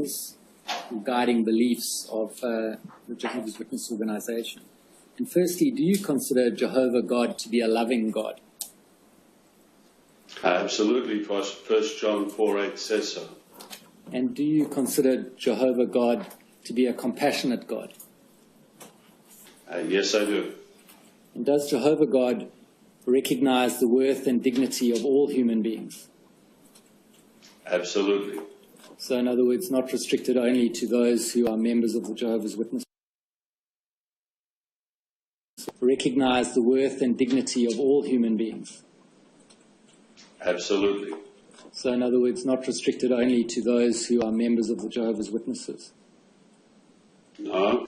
principles, guiding beliefs of the Jehovah's Witness organization. And firstly, do you consider Jehovah God to be a loving God? Absolutely. 1 John 4:8 says so. And do you consider Jehovah God to be a compassionate God? Yes, I do. And does Jehovah God recognize the worth and dignity of all human beings? Absolutely. So in other words, not restricted only to those who are members of the Jehovah's Witness. Recognize the worth and dignity of all human beings. Absolutely. So in other words, not restricted only to those who are members of the Jehovah's Witnesses. No.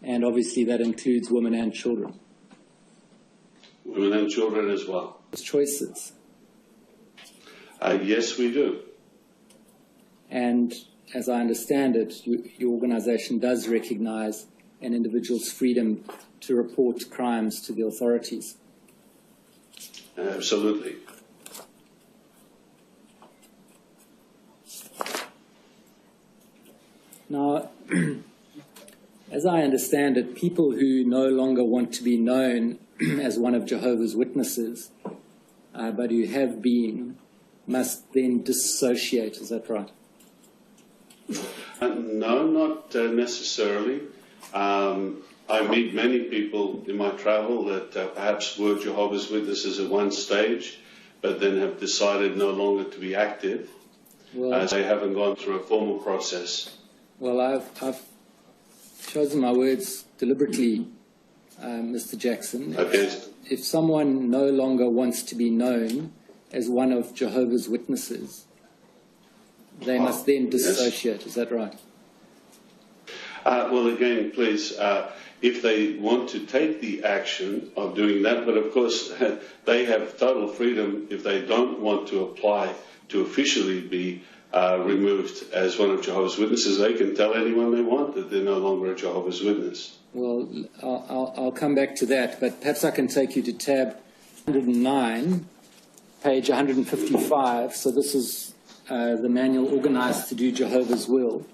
And obviously that includes women and children. Women and children as well. Choices. Yes, we do. And as I understand it, your organization does recognize an individual's freedom to report crimes to the authorities. Absolutely. Now, as I understand it, people who no longer want to be known as one of Jehovah's Witnesses, but who have been, must then dissociate. Is that right? No, not necessarily. I meet many people in my travel that perhaps were Jehovah's Witnesses at one stage, but then have decided no longer to be active, as they haven't gone through a formal process. Well, I've chosen my words deliberately, Mr. Jackson. Okay. If someone no longer wants to be known as one of Jehovah's Witnesses, they must then dissociate. Yes. Is that right? Well, again, please, if they want to take the action of doing that, but of course they have total freedom if they don't want to apply to officially be removed as one of Jehovah's Witnesses. They can tell anyone they want that they're no longer a Jehovah's Witness. Well, I'll come back to that, but perhaps I can take you to tab 109, page 155. So this is the manual organized to do Jehovah's will.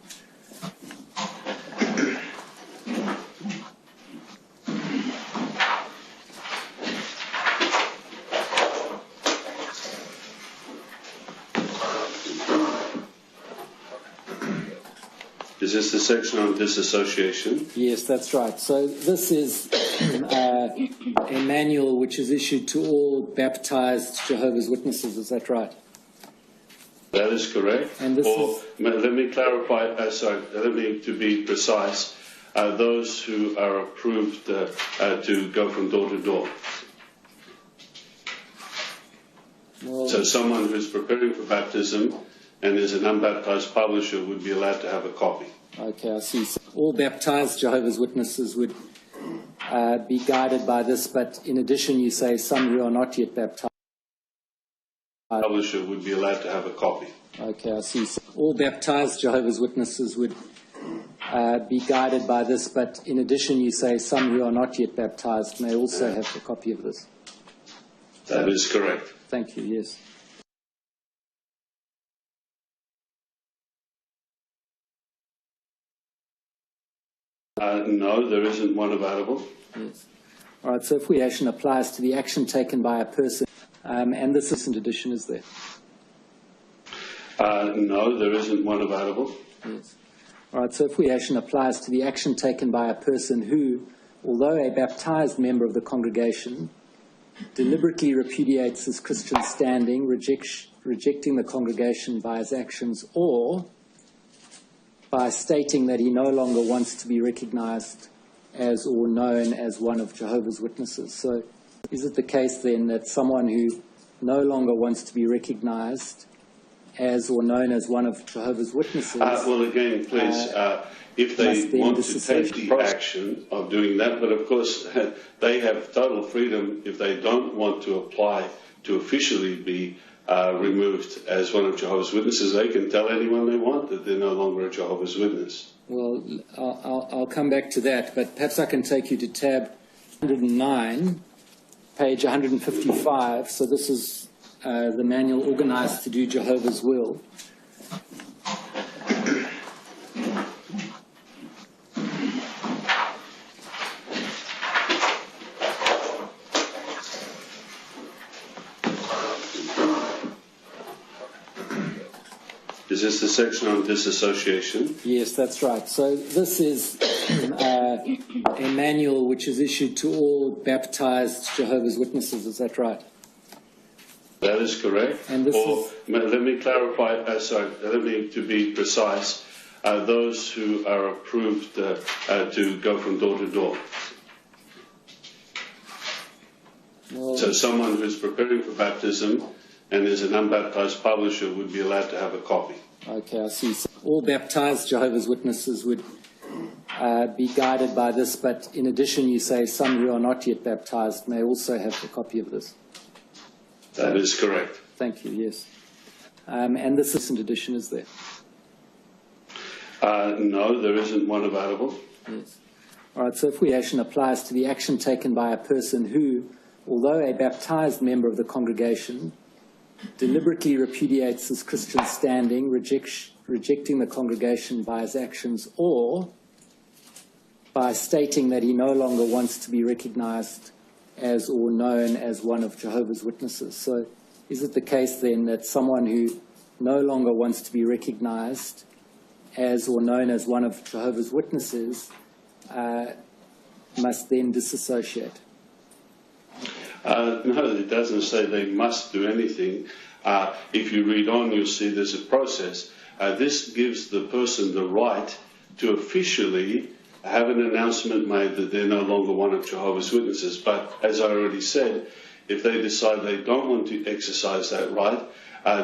Is this the section on disassociation? Yes, that's right. So this is a manual which is issued to all baptized Jehovah's Witnesses. Is that right? That is correct. And this let me clarify, to be precise, those who are approved to go from door to door. Well, so someone who's preparing for baptism and is an unbaptized publisher would be allowed to have a copy. Okay, I see. So all baptized Jehovah's Witnesses would be guided by this, but in addition you say some who are not yet baptized. Publisher would be allowed to have a copy. Okay, I see. So all baptized Jehovah's Witnesses would be guided by this, but in addition you say some who are not yet baptized may also have a copy of this. That is correct. Thank you, yes. No, there isn't one available. Yes. All right, so affiliation applies to the action taken by a person, and this isn't edition, is there? No, there isn't one available. Yes. All right, so affiliation applies to the action taken by a person who, although a baptized member of the congregation, deliberately repudiates his Christian standing, rejecting the congregation by his actions, or by stating that he no longer wants to be recognized as or known as one of Jehovah's Witnesses. So is it the case then that someone who no longer wants to be recognized as or known as one of Jehovah's Witnesses... well, again, please, if they want to take the action of doing that, but of course they have total freedom if they don't want to apply to officially be removed as one of Jehovah's Witnesses. They can tell anyone they want that they're no longer a Jehovah's Witness. Well, I'll come back to that, but perhaps I can take you to tab 109, page 155. So this is the manual organized to do Jehovah's will. this the section on disassociation? Yes, that's right. So this is a manual which is issued to all baptized Jehovah's Witnesses. Is that right? That is correct. And this let me clarify, to be precise, those who are approved to go from door to door. Well, so someone who's preparing for baptism and is an unbaptized publisher would be allowed to have a copy. Okay, I see. So all baptized Jehovah's Witnesses would be guided by this, but in addition, you say some who are not yet baptized may also have a copy of this. That is correct. Thank you, yes. And this recent edition is there? No, there isn't one available. Yes. All right, so affiliation applies to the action taken by a person who, although a baptized member of the congregation, deliberately repudiates his Christian standing, rejecting the congregation by his actions, or by stating that he no longer wants to be recognized as or known as one of Jehovah's Witnesses. So is it the case then that someone who no longer wants to be recognized as or known as one of Jehovah's Witnesses must then disassociate? No, it doesn't say they must do anything. If you read on, you'll see there's a process. This gives the person the right to officially have an announcement made that they're no longer one of Jehovah's Witnesses. But as I already said, if they decide they don't want to exercise that right,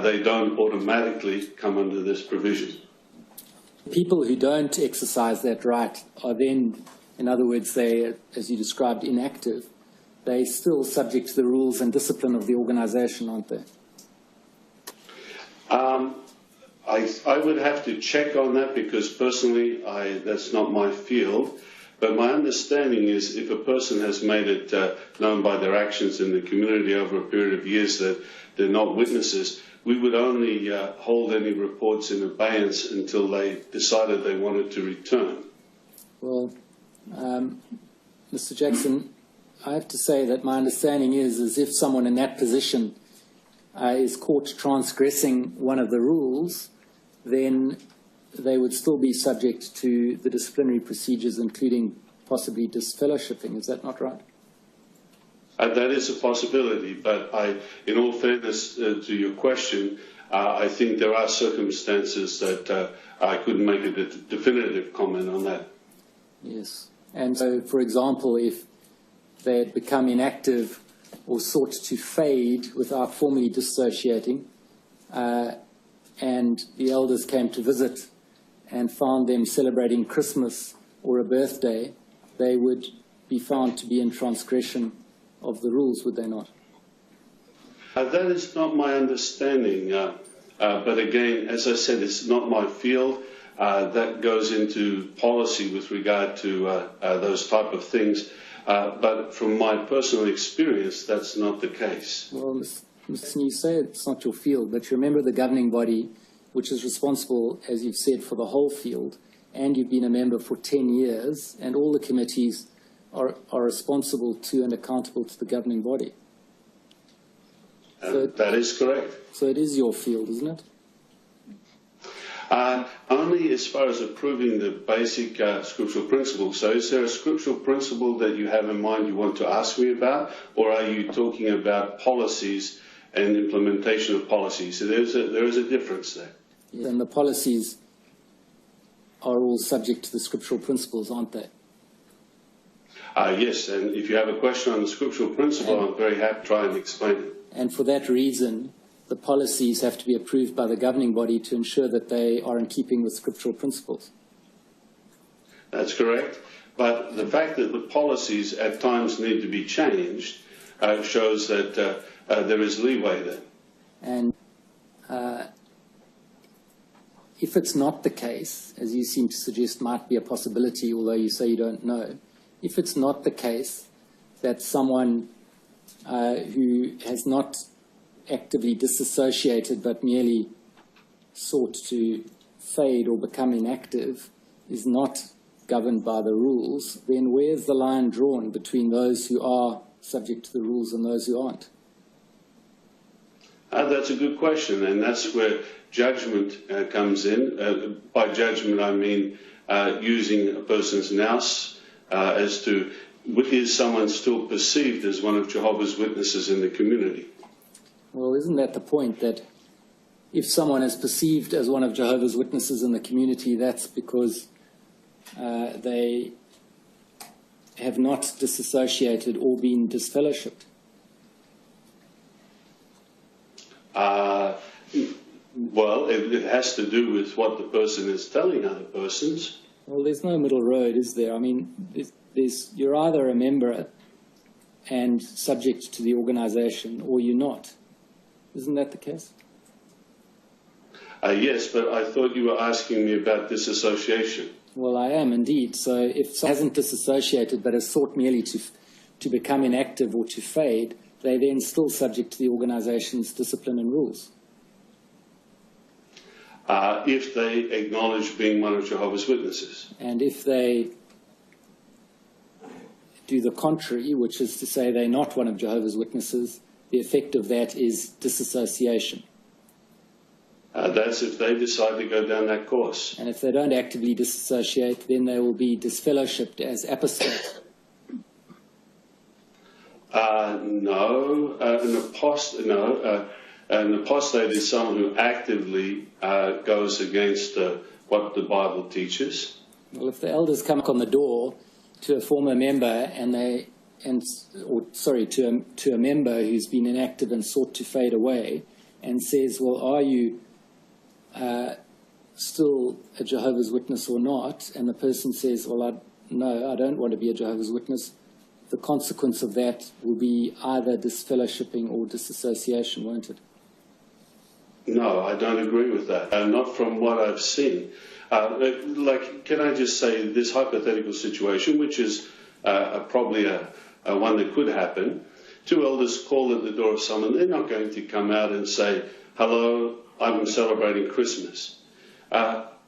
they don't automatically come under this provision. People who don't exercise that right are then, in other words, they, as you described, inactive. They're still subject to the rules and discipline of the organization, aren't they? I would have to check on that because personally that's not my field. But my understanding is if a person has made it known by their actions in the community over a period of years that they're not witnesses, we would only hold any reports in abeyance until they decided they wanted to return. Well, Mr. Jackson, I have to say that my understanding is if someone in that position is caught transgressing one of the rules, then they would still be subject to the disciplinary procedures, including possibly disfellowshipping. Is that not right? That is a possibility, but in all fairness to your question, I think there are circumstances that I couldn't make a definitive comment on that. Yes. And so, for example, if they had become inactive or sought to fade without formally dissociating, and the elders came to visit and found them celebrating Christmas or a birthday, they would be found to be in transgression of the rules, would they not? That is not my understanding. But again, as I said, it's not my field. That goes into policy with regard to those type of things. But from my personal experience, that's not the case. Well, you say it's not your field, but you remember the governing body, which is responsible, as you've said, for the whole field, and you've been a member for 10 years, and all the committees are responsible to and accountable to the governing body. So that is correct. So it is your field, isn't it? Only as far as approving the basic scriptural principles. So is there a scriptural principle that you have in mind you want to ask me about, or are you talking about policies and implementation of policies? So there is a difference there. Yeah, and the policies are all subject to the scriptural principles, aren't they? Yes, and if you have a question on the scriptural principle, I'm very happy to try and explain it. And for that reason, the policies have to be approved by the governing body to ensure that they are in keeping with scriptural principles. That's correct. But the fact that the policies at times need to be changed shows that there is leeway there. And if it's not the case, as you seem to suggest might be a possibility, although you say you don't know, if it's not the case that someone who has not actively disassociated but merely sought to fade or become inactive is not governed by the rules, then where's the line drawn between those who are subject to the rules and those who aren't? That's a good question, and that's where judgment comes in. By judgment, I mean using a person's nous as to is someone still perceived as one of Jehovah's Witnesses in the community. Well, isn't that the point, that if someone is perceived as one of Jehovah's Witnesses in the community, that's because they have not disassociated or been disfellowshipped? Well, it has to do with what the person is telling other persons. Well, there's no middle road, is there? I mean, you're either a member and subject to the organization, or you're not. Isn't that the case? Yes, but I thought you were asking me about disassociation. Well, I am indeed. So if someone hasn't disassociated but has sought merely to become inactive or to fade, they're then still subject to the organization's discipline and rules. If they acknowledge being one of Jehovah's Witnesses. And if they do the contrary, which is to say they're not one of Jehovah's Witnesses, the effect of that is disassociation. That's if they decide to go down that course. And if they don't actively disassociate, then they will be disfellowshipped as apostates. An apostate is someone who actively goes against what the Bible teaches. Well, if the elders come on the door to a former member to a member who's been inactive and sought to fade away, and says, "Well, are you still a Jehovah's Witness or not?" and the person says, "Well, no, I don't want to be a Jehovah's Witness," the consequence of that will be either disfellowshipping or disassociation, won't it? No, I don't agree with that. Not from what I've seen. Can I just say this hypothetical situation, which is probably a one that could happen. Two elders call at the door of someone. They're not going to come out and say, "Hello, I'm celebrating Christmas."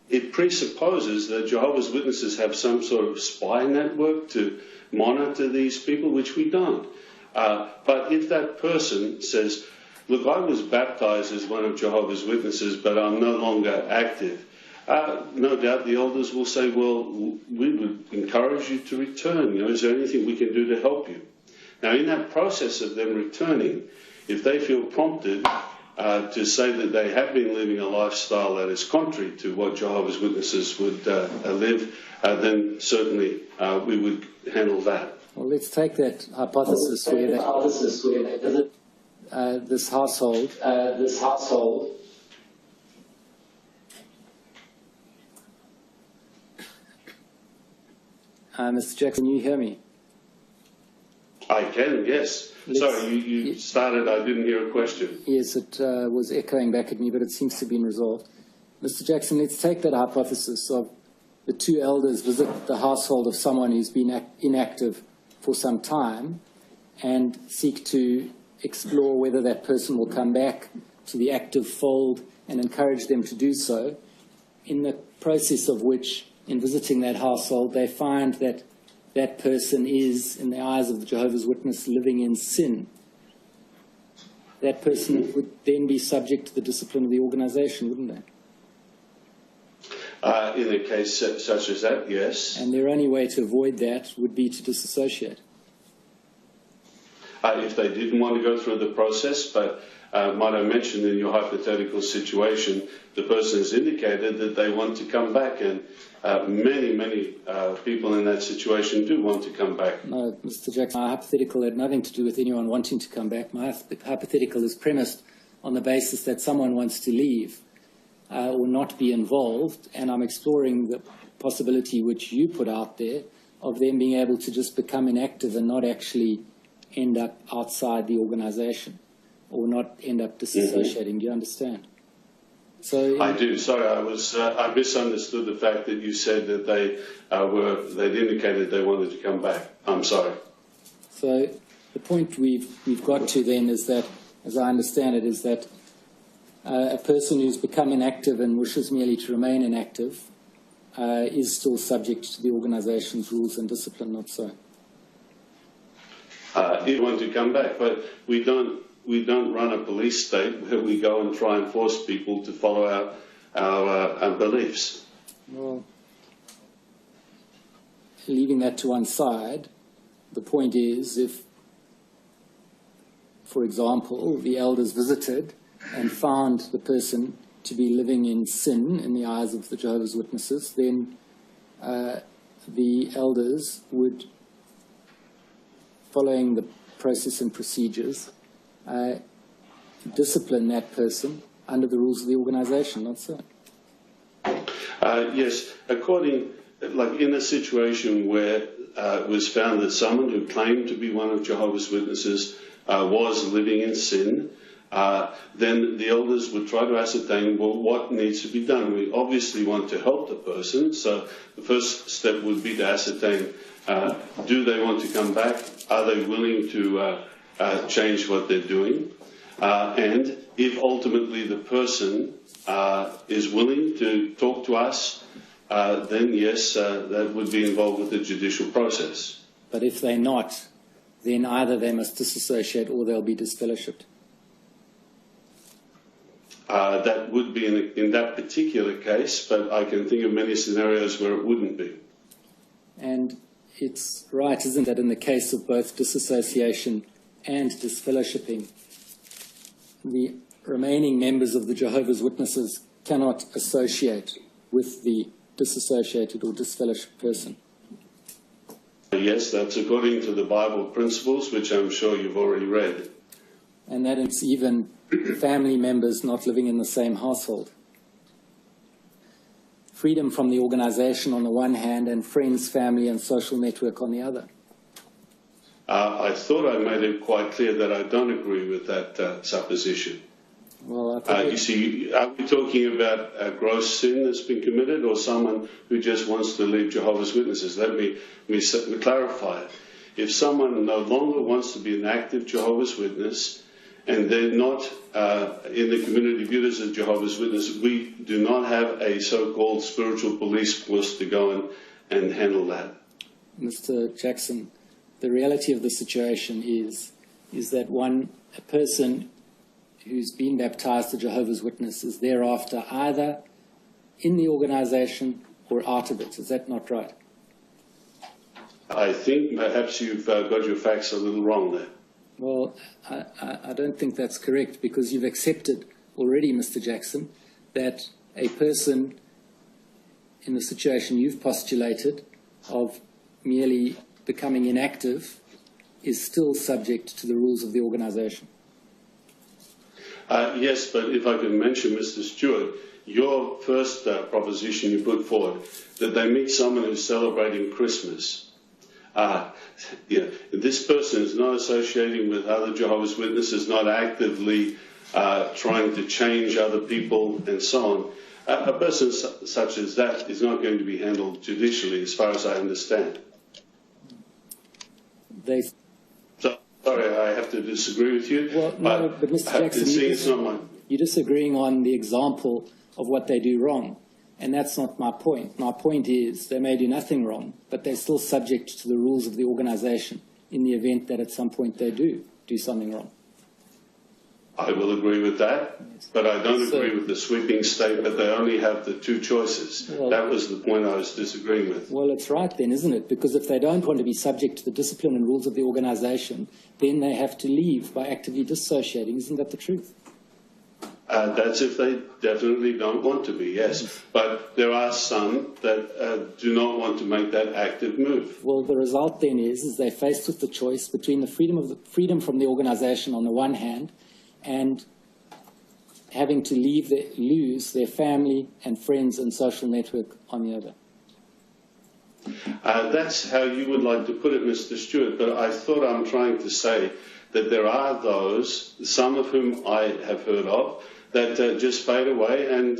It presupposes that Jehovah's Witnesses have some sort of spy network to monitor these people, which we don't. But if that person says, "Look, I was baptized as one of Jehovah's Witnesses, but I'm no longer active," no doubt the elders will say, "Well, we would encourage you to return. Is there anything we can do to help you?" Now, in that process of them returning, if they feel prompted to say that they have been living a lifestyle that is contrary to what Jehovah's Witnesses would live, then certainly we would handle that. Well, let's take that hypothesis where they visit this household. Mr. Jackson, you hear me? I can, yes. Sorry, you started, I didn't hear a question. Yes, it was echoing back at me, but it seems to have been resolved. Mr. Jackson, let's take that hypothesis of the two elders visit the household of someone who's been inactive for some time and seek to explore whether that person will come back to the active fold and encourage them to do so, in the process of which, in visiting that household, they find that that person is, in the eyes of the Jehovah's Witness, living in sin. That person would then be subject to the discipline of the organization, wouldn't they? In a case such as that, yes. And their only way to avoid that would be to disassociate. If they didn't want to go through the process, but might I mention in your hypothetical situation, the person has indicated that they want to come back, and many people in that situation do want to come back. No, Mr. Jackson, my hypothetical had nothing to do with anyone wanting to come back. My hypothetical is premised on the basis that someone wants to leave or not be involved, and I'm exploring the possibility which you put out there of them being able to just become inactive and not actually end up outside the organization or not end up disassociating. Do you understand? So I do. Sorry, I misunderstood the fact that you said that they'd indicated they wanted to come back. I'm sorry. So the point we've got to then is that, as I understand it, is that a person who's become inactive and wishes merely to remain inactive is still subject to the organization's rules and discipline, not so. You want to come back, but we don't we don't run a police state where we go and try and force people to follow our beliefs. Well, leaving that to one side, the point is if, for example, the elders visited and found the person to be living in sin in the eyes of the Jehovah's Witnesses, then the elders would, following the process and procedures, discipline that person under the rules of the organization, not so? Yes, like in a situation where it was found that someone who claimed to be one of Jehovah's Witnesses was living in sin, then the elders would try to ascertain, well, what needs to be done. We obviously want to help the person, so the first step would be to ascertain, do they want to come back? Are they willing to change what they're doing? And if ultimately the person is willing to talk to us, then yes, that would be involved with the judicial process. But if they're not, then either they must disassociate or they'll be disfellowshipped. That would be in that particular case, but I can think of many scenarios where it wouldn't be. And it's right, isn't it, in the case of both disassociation and disfellowshipping, the remaining members of the Jehovah's Witnesses cannot associate with the disassociated or disfellowshipped person. Yes, that's according to the Bible principles, which I'm sure you've already read. And that it's even family members not living in the same household. Freedom from the organization on the one hand and friends, family and social network on the other. I thought I made it quite clear that I don't agree with that supposition. Well, you see, are we talking about a gross sin that's been committed or someone who just wants to leave Jehovah's Witnesses? Let me clarify. If someone no longer wants to be an active Jehovah's Witness and they're not in the community viewed as a Jehovah's Witness, we do not have a so-called spiritual police force to go and handle that. Mr. Jackson, the reality of the situation is that a person who's been baptized a Jehovah's Witness is thereafter either in the organization or out of it. Is that not right? I think perhaps you've got your facts a little wrong there. Well, I don't think that's correct, because you've accepted already, Mr. Jackson, that a person in the situation you've postulated of merely becoming inactive is still subject to the rules of the organization. Yes, but if I could mention, Mr. Stewart, your first proposition you put forward, that they meet someone who's celebrating Christmas. This person is not associating with other Jehovah's Witnesses, not actively trying to change other people and so on. A person such as that is not going to be handled judicially, as far as I understand. Sorry, I have to disagree with you. Well, no, but Mr. Jackson, you're disagreeing on the example of what they do wrong. And that's not my point. My point is they may do nothing wrong, but they're still subject to the rules of the organization in the event that at some point they do something wrong. I will agree with that, but I don't agree with the sweeping statement they only have the two choices. Well, that was the point I was disagreeing with. Well, it's right then, isn't it? Because if they don't want to be subject to the discipline and rules of the organization, then they have to leave by actively dissociating. Isn't that the truth? That's if they definitely don't want to be, yes. But there are some that do not want to make that active move. Well, the result then is they're faced with the choice between the freedom from the organization on the one hand and having to lose their family and friends and social network on the other. That's how you would like to put it, Mr. Stewart, but I thought I'm trying to say that there are those, some of whom I have heard of, that just fade away and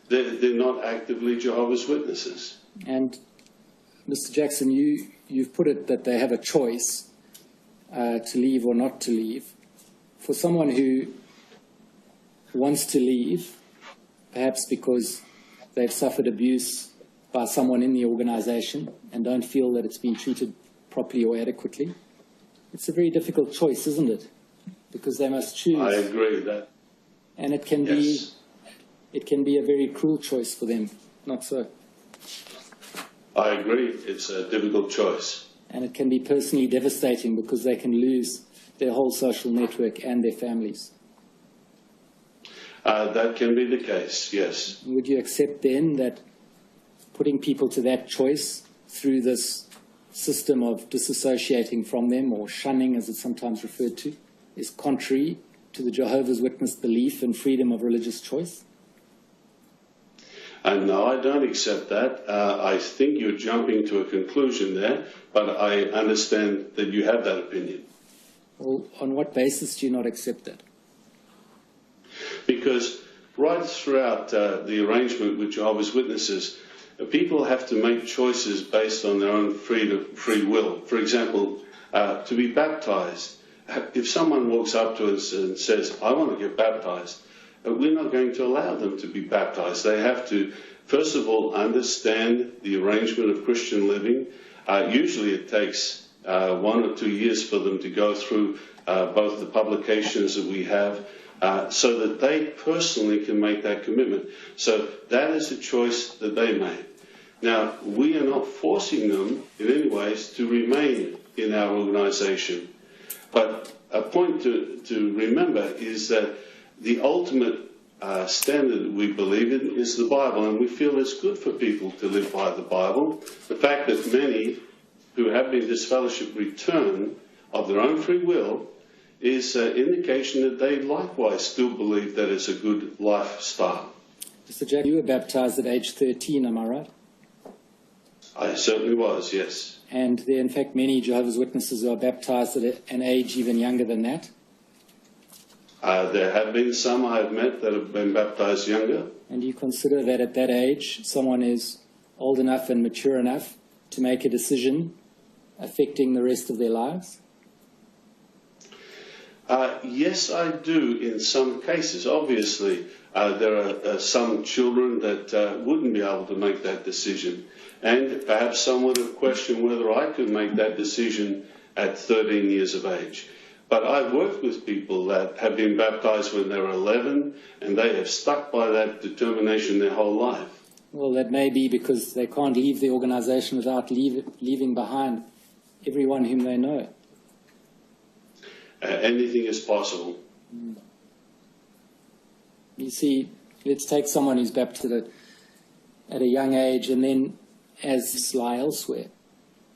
they're not actively Jehovah's Witnesses. And, Mr. Jackson, you've put it that they have a choice to leave or not to leave. For someone who wants to leave, perhaps because they've suffered abuse by someone in the organization and don't feel that it's been treated properly or adequately, it's a very difficult choice, isn't it? because they must choose. I agree that. And it can be a very cruel choice for them, not so? I agree. It's a difficult choice. And it can be personally devastating because they can lose their whole social network and their families. That can be the case, yes. Would you accept then that putting people to that choice through this system of disassociating from them, or shunning as it's sometimes referred to, is contrary to the Jehovah's Witness belief in freedom of religious choice? No, I don't accept that. I think you're jumping to a conclusion there, but I understand that you have that opinion. Well, on what basis do you not accept that? Because right throughout the arrangement with Jehovah's Witnesses, people have to make choices based on their own free will. For example, to be baptized. If someone walks up to us and says, I want to get baptized, we're not going to allow them to be baptized. They have to, first of all, understand the arrangement of Christian living. Usually it takes 1 or 2 years for them to go through both the publications that we have, so that they personally can make that commitment. So that is a choice that they made. Now, we are not forcing them in any ways to remain in our organisation. But a point to remember is that the ultimate standard we believe in is the Bible, and we feel it's good for people to live by the Bible. The fact that many who have been disfellowshipped return of their own free will is an indication that they likewise still believe that it's a good lifestyle. Mr. Jack, you were baptized at age 13, am I right? I certainly was, yes. And there are, in fact, many Jehovah's Witnesses who are baptized at an age even younger than that? There have been some I have met that have been baptized younger. And do you consider that at that age someone is old enough and mature enough to make a decision affecting the rest of their lives? Yes, I do in some cases. Obviously, there are some children that wouldn't be able to make that decision. And perhaps some would have questioned whether I could make that decision at 13 years of age. But I've worked with people that have been baptized when they were 11, and they have stuck by that determination their whole life. Well, that may be because they can't leave the organization without leaving behind everyone whom they know. Anything is possible. You see, let's take someone who's baptized at a young age and then as lie elsewhere,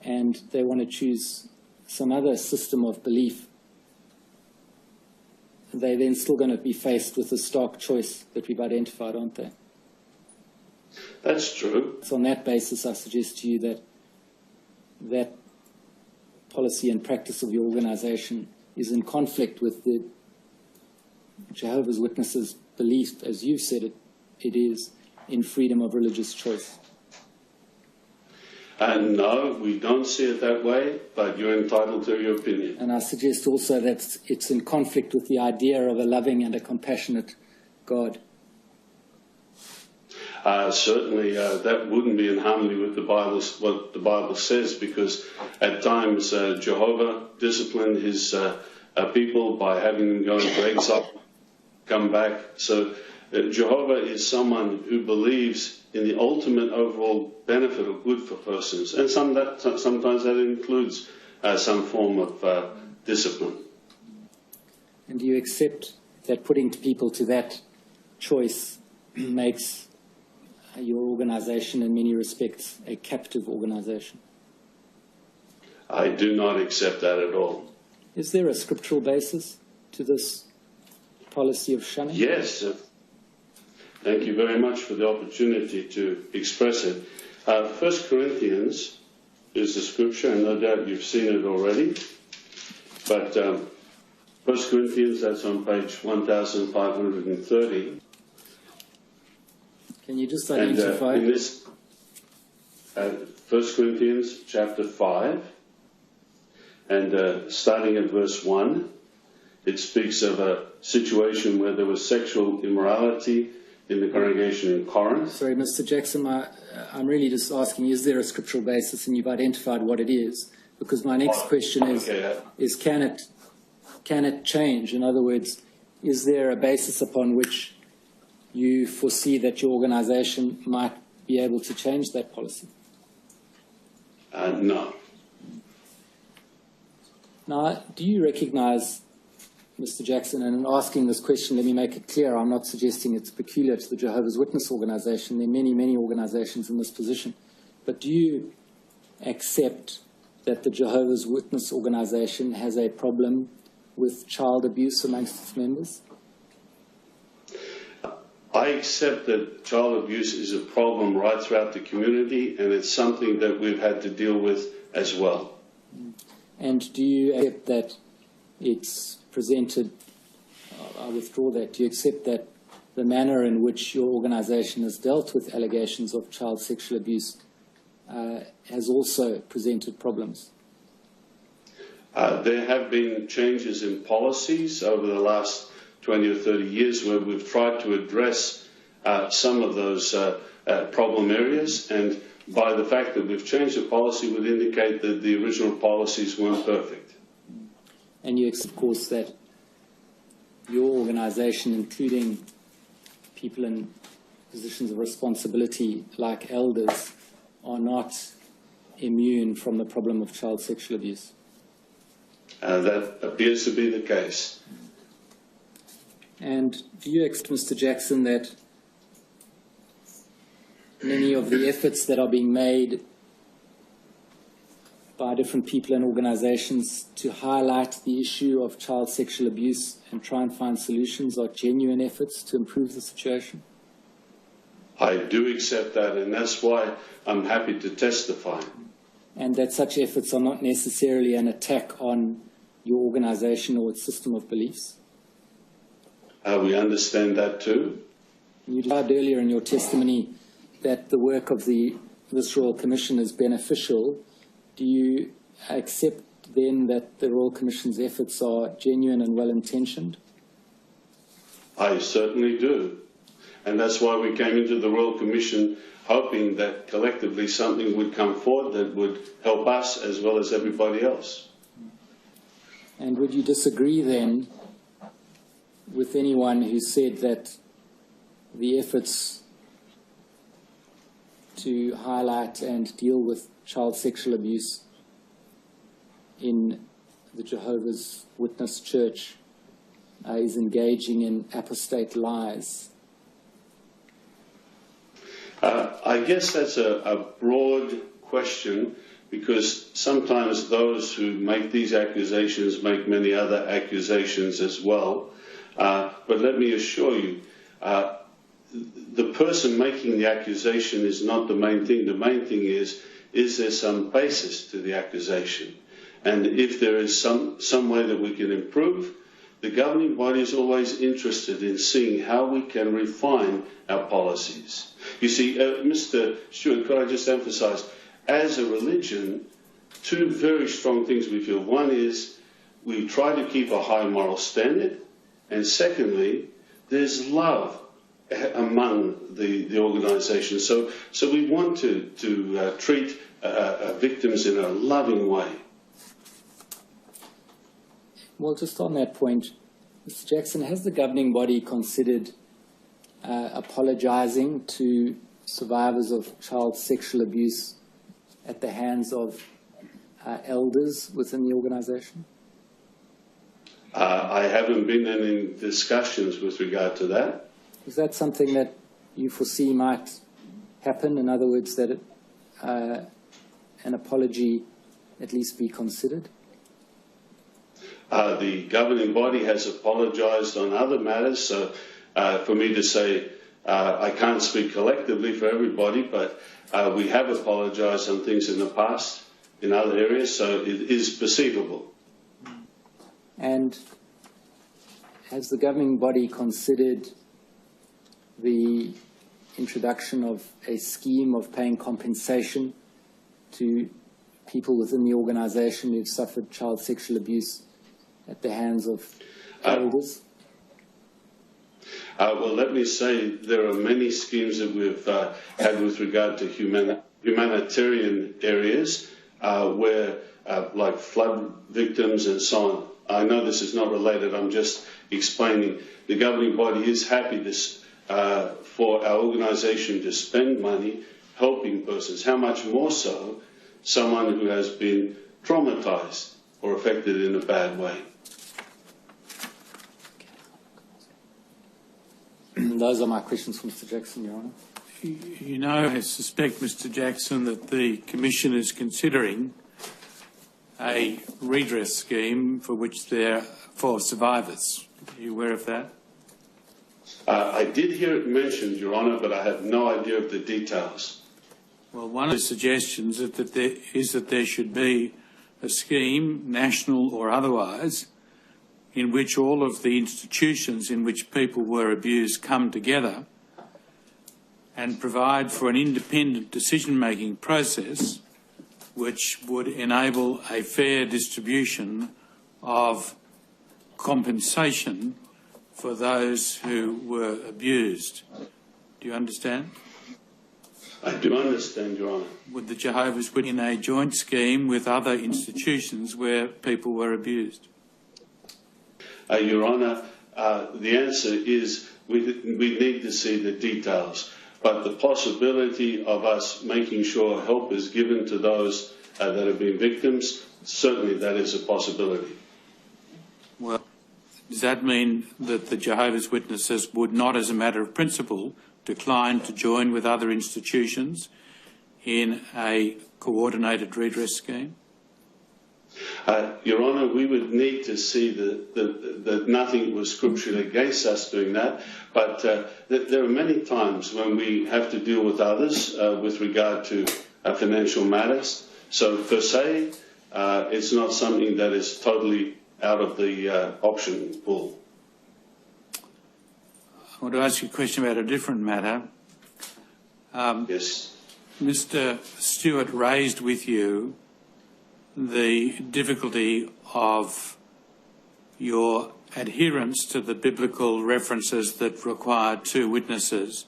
and they want to choose some other system of belief. They're then still going to be faced with a stark choice that we've identified, aren't they? That's true. So on that basis, I suggest to you that that policy and practice of your organization is in conflict with the Jehovah's Witnesses' belief, as you've said it is, in freedom of religious choice. No, we don't see it that way, but you're entitled to your opinion. And I suggest also that it's in conflict with the idea of a loving and a compassionate God. Certainly, that wouldn't be in harmony with the Bible, what the Bible says, because at times Jehovah disciplined his people by having them go into exile, come back. So Jehovah is someone who believes in the ultimate overall benefit or good for persons, and sometimes that includes some form of discipline. And do you accept that putting people to that choice makes your organization in many respects a captive organization? I do not accept that at all. Is there a scriptural basis to this policy of shunning? Yes. Thank you very much for the opportunity to express it. 1 Corinthians is the scripture, and no doubt you've seen it already. But 1 Corinthians, that's on page 1530. Can you just identify? And in this 1 Corinthians chapter 5, and starting at verse 1, it speaks of a situation where there was sexual immorality in the congregation in Corinth. Sorry, Mr. Jackson, I'm really just asking, is there a scriptural basis, and you've identified what it is? Because my next question is can it can it change? In other words, is there a basis upon which you foresee that your organisation might be able to change that policy? No. Now, do you recognise, Mr. Jackson, and in asking this question, let me make it clear, I'm not suggesting it's peculiar to the Jehovah's Witness organisation. There are many, many organisations in this position. But do you accept that the Jehovah's Witness organisation has a problem with child abuse amongst its members? I accept that child abuse is a problem right throughout the community, and it's something that we've had to deal with as well. And do you accept that it's presented, I withdraw that, do you accept that the manner in which your organisation has dealt with allegations of child sexual abuse has also presented problems? There have been changes in policies over the last 20 or 30 years where we've tried to address some of those problem areas, and by the fact that we've changed the policy would indicate that the original policies weren't perfect. And you accept, of course, that your organisation, including people in positions of responsibility like elders, are not immune from the problem of child sexual abuse? That appears to be the case. And do you accept, Mr. Jackson, that many of the efforts that are being made by different people and organisations to highlight the issue of child sexual abuse and try and find solutions are genuine efforts to improve the situation? I do accept that, and that's why I'm happy to testify. And that such efforts are not necessarily an attack on your organisation or its system of beliefs? We understand that too. You described earlier in your testimony that the work of this Royal Commission is beneficial. Do you accept then that the Royal Commission's efforts are genuine and well-intentioned? I certainly do. And that's why we came into the Royal Commission hoping that collectively something would come forward that would help us as well as everybody else. And would you disagree then with anyone who said that the efforts to highlight and deal with child sexual abuse in the Jehovah's Witness Church is engaging in apostate lies? I guess that's a broad question, because sometimes those who make these accusations make many other accusations as well. But let me assure you, the person making the accusation is not the main thing. The main thing is there some basis to the accusation? And if there is some way that we can improve, the governing body is always interested in seeing how we can refine our policies. You see, Mr. Stewart, could I just emphasise, as a religion, two very strong things we feel. One is we try to keep a high moral standard, and secondly, there's love among the organisation. So we want to treat victims in a loving way. Well, just on that point, Mr. Jackson, has the governing body considered apologising to survivors of child sexual abuse at the hands of elders within the organisation? I haven't been in any discussions with regard to that. Is that something that you foresee might happen? In other words, that an apology at least be considered? The governing body has apologised on other matters, so for me to say I can't speak collectively for everybody, but we have apologised on things in the past in other areas, so it is perceivable. And has the governing body considered the introduction of a scheme of paying compensation to people within the organisation who've suffered child sexual abuse at the hands of elders? Well, let me say there are many schemes that we've had with regard to humanitarian areas where, like flood victims and so I know this is not related, I'm just explaining. The governing body is happy for our organisation to spend money helping persons. How much more so someone who has been traumatised or affected in a bad way. Those are my questions for Mr. Jackson, Your Honour. You know, I suspect, Mr. Jackson, that the Commission is considering a redress scheme for survivors. Are you aware of that? I did hear it mentioned, Your Honour, but I have no idea of the details. Well, one of the suggestions is that there should be a scheme, national or otherwise, in which all of the institutions in which people were abused come together and provide for an independent decision-making process which would enable a fair distribution of compensation for those who were abused. Do you understand? I do understand, Your Honour. Would the Jehovah's Witnesses in a joint scheme with other institutions where people were abused? Your Honour, the answer is we need to see the details. But the possibility of us making sure help is given to those that have been victims, certainly that is a possibility. Well, does that mean that the Jehovah's Witnesses would not, as a matter of principle, decline to join with other institutions in a coordinated redress scheme? Your Honour, we would need to see that nothing was scripturally against us doing that, but there are many times when we have to deal with others with regard to financial matters. So per se, it's not something that is totally out of the option pool. I want to ask you a question about a different matter. Yes. Mr. Stewart raised with you the difficulty of your adherence to the biblical references that require two witnesses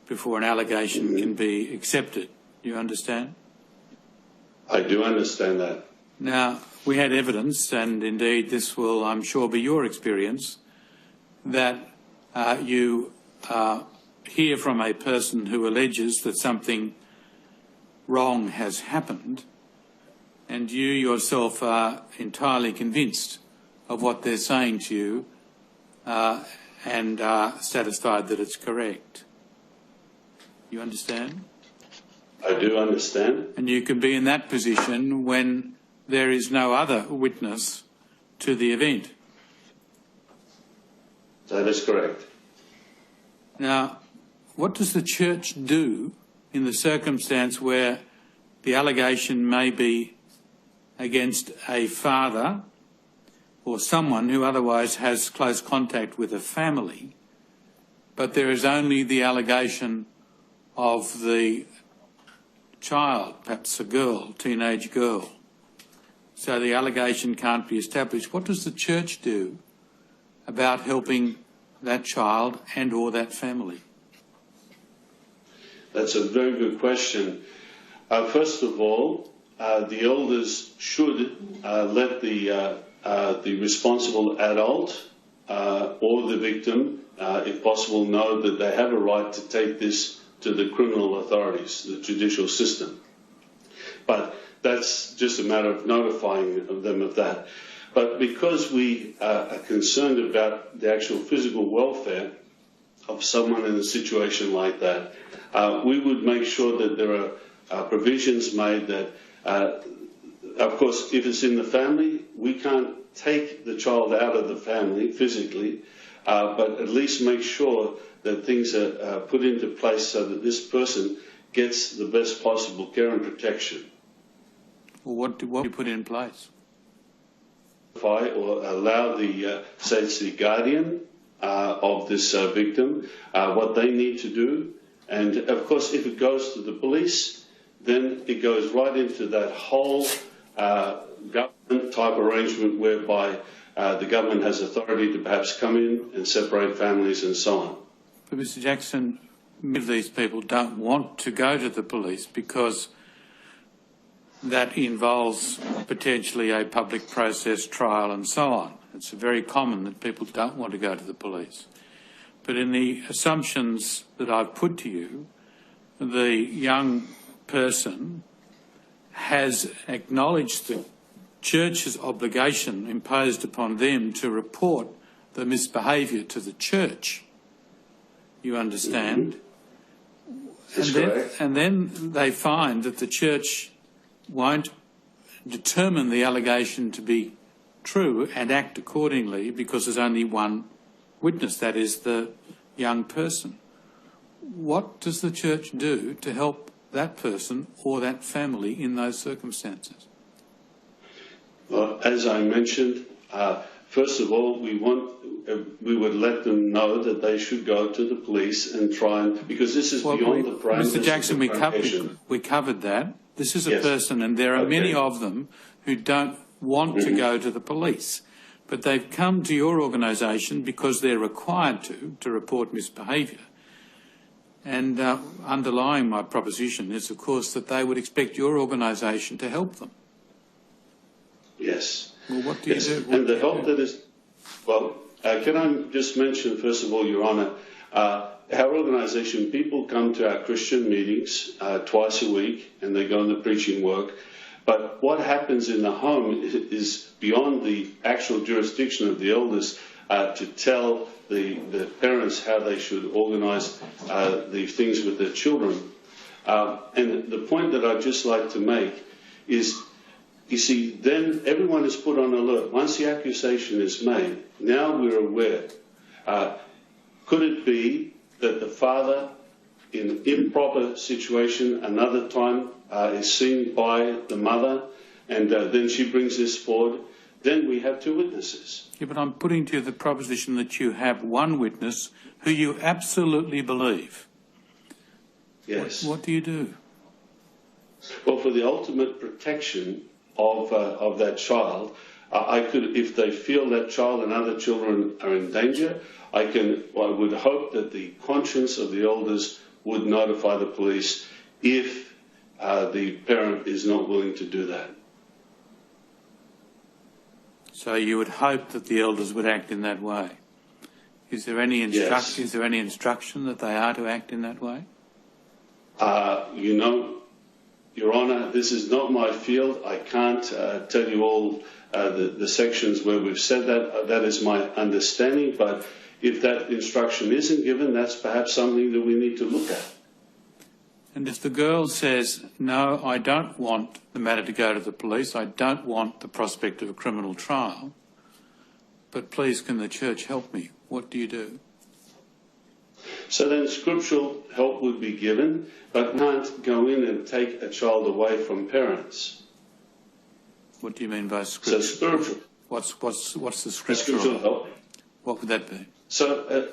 before an allegation can be accepted. Do you understand? I do understand that. Now, we had evidence, and indeed this will, I'm sure, be your experience, that you hear from a person who alleges that something wrong has happened, and you yourself are entirely convinced of what they're saying to you and are satisfied that it's correct. You understand? I do understand. And you can be in that position when there is no other witness to the event. That is correct. Now, what does the Church do in the circumstance where the allegation may be against a father or someone who otherwise has close contact with a family, but there is only the allegation of the child, perhaps a girl, teenage girl, so the allegation can't be established? What does the Church do about helping that child and or that family? That's a very good question. First of all, the elders should let the responsible adult or the victim, if possible, know that they have a right to take this to the criminal authorities, the judicial system. But that's just a matter of notifying them of that. But because we are concerned about the actual physical welfare of someone in a situation like that, we would make sure that there are provisions made that, of course, if it's in the family, we can't take the child out of the family physically, but at least make sure that things are put into place so that this person gets the best possible care and protection. Well, what do you put in place? Or allow the, say it's the guardian of this victim, what they need to do. And of course, if it goes to the police, then it goes right into that whole government type arrangement whereby the government has authority to perhaps come in and separate families and so on. But Mr. Jackson, many of these people don't want to go to the police because that involves potentially a public process, trial and so on. It's very common that people don't want to go to the police. But in the assumptions that I've put to you, the young person has acknowledged the church's obligation imposed upon them to report the misbehaviour to the church. You understand? Mm-hmm. And then they find that the church won't determine the allegation to be true and act accordingly because there's only one witness, that is the young person. What does the church do to help that person or that family in those circumstances? Well, as I mentioned, first of all, we would let them know that they should go to the police and try and, because this is beyond the parameters. Mr. Jackson, we covered that. This is a person, and there are many of them who don't want to go to the police, but they've come to your organisation because they're required to report misbehaviour. And underlying my proposition is, of course, that they would expect your organisation to help them. Yes. Well, what do you do? And the help that is, well, can I just mention, first of all, Your Honour, our organisation, people come to our Christian meetings twice a week and they go on the preaching work. But what happens in the home is beyond the actual jurisdiction of the elders to tell the parents how they should organise the things with their children. And the point that I'd just like to make is, you see, then everyone is put on alert. Once the accusation is made, now we're aware. Could it be that the father, in an improper situation, another time is seen by the mother, and then she brings this forward? Then we have two witnesses. Yeah, but I'm putting to you the proposition that you have one witness who you absolutely believe. Yes. What do you do? Well, for the ultimate protection of that child, I could, if they feel that child and other children are in danger, I would hope that the conscience of the elders would notify the police if the parent is not willing to do that. So you would hope that the elders would act in that way. Is there any instruction? Yes. Is there any instruction that they are to act in that way? You know, Your Honour, this is not my field. I can't tell you all the sections where we've said that. That is my understanding. But if that instruction isn't given, that's perhaps something that we need to look at. And if the girl says, no, I don't want the matter to go to the police, I don't want the prospect of a criminal trial, but please can the church help me, what do you do? So then scriptural help would be given, but can't go in and take a child away from parents. What do you mean by scriptural? So spiritual. What's the scriptural help? What would that be? So,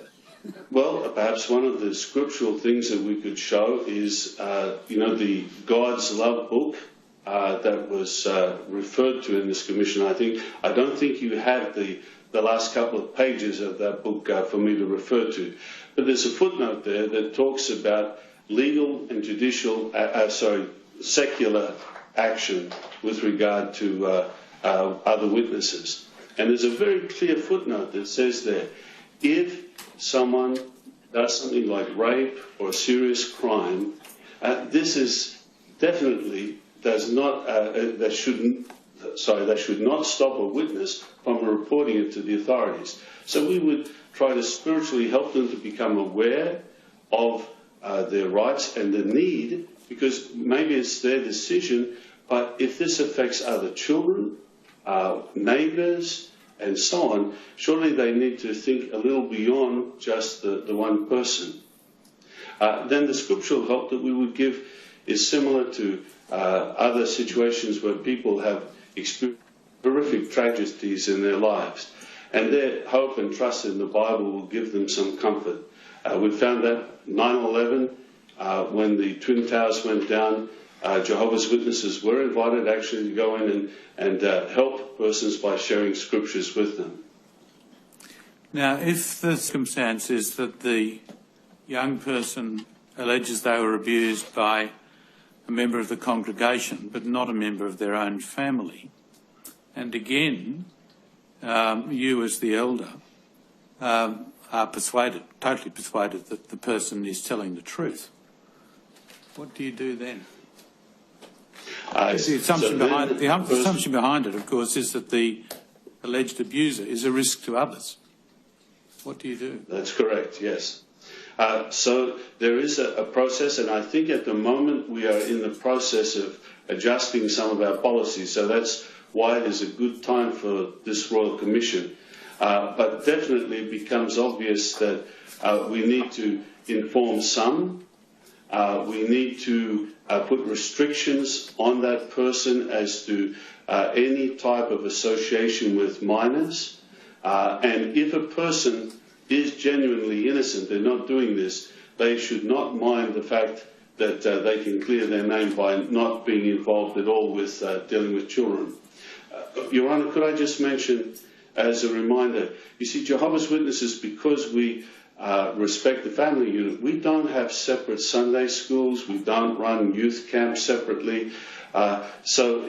well, perhaps one of the scriptural things that we could show is, the God's Love book that was referred to in this commission. I don't think you have the last couple of pages of that book for me to refer to. But there's a footnote there that talks about legal and secular action with regard to other witnesses. And there's a very clear footnote that says there, if someone does something like rape or a serious crime, this is definitely they should not stop a witness from reporting it to the authorities. So we would try to spiritually help them to become aware of their rights and the need, because maybe it's their decision, but if this affects other children, neighbours, and so on, surely they need to think a little beyond just the one person. Then the scriptural help that we would give is similar to other situations where people have experienced horrific tragedies in their lives, and their hope and trust in the Bible will give them some comfort. We found that 9/11, when the Twin Towers went down, Jehovah's Witnesses were invited actually to go in and help persons by sharing scriptures with them. Now, if the circumstance is that the young person alleges they were abused by a member of the congregation, but not a member of their own family. And again, you as the elder are persuaded, totally persuaded, that the person is telling the truth. What do you do then? The assumption behind it, of course, is that the alleged abuser is a risk to others. What do you do? That's correct, yes. So there is a process, and I think at the moment we are in the process of adjusting some of our policies. So that's why it is a good time for this Royal Commission. But definitely it becomes obvious that we need to inform some. We need to put restrictions on that person as to any type of association with minors. And if a person is genuinely innocent, they're not doing this, they should not mind the fact that they can clear their name by not being involved at all with dealing with children. Your Honour, could I just mention, as a reminder, you see, Jehovah's Witnesses, because we respect the family unit, we don't have separate Sunday schools, we don't run youth camps separately, so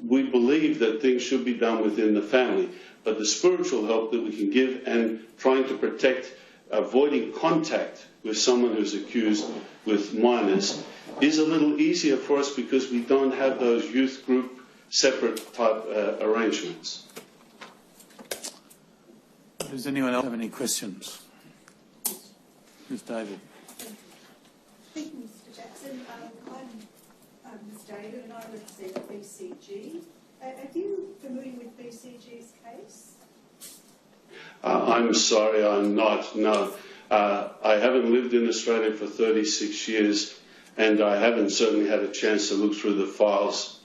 we believe that things should be done within the family. But the spiritual help that we can give and trying to protect, avoiding contact with someone who's accused with minors is a little easier for us because we don't have those youth group separate type arrangements. Does anyone else have any questions? Ms. David. Thank you, Mr. Jackson. I'm Ms. David and I represent BCG. Are you familiar with BCG's case? I'm sorry, I'm not, no. I haven't lived in Australia for 36 years and I haven't certainly had a chance to look through the files.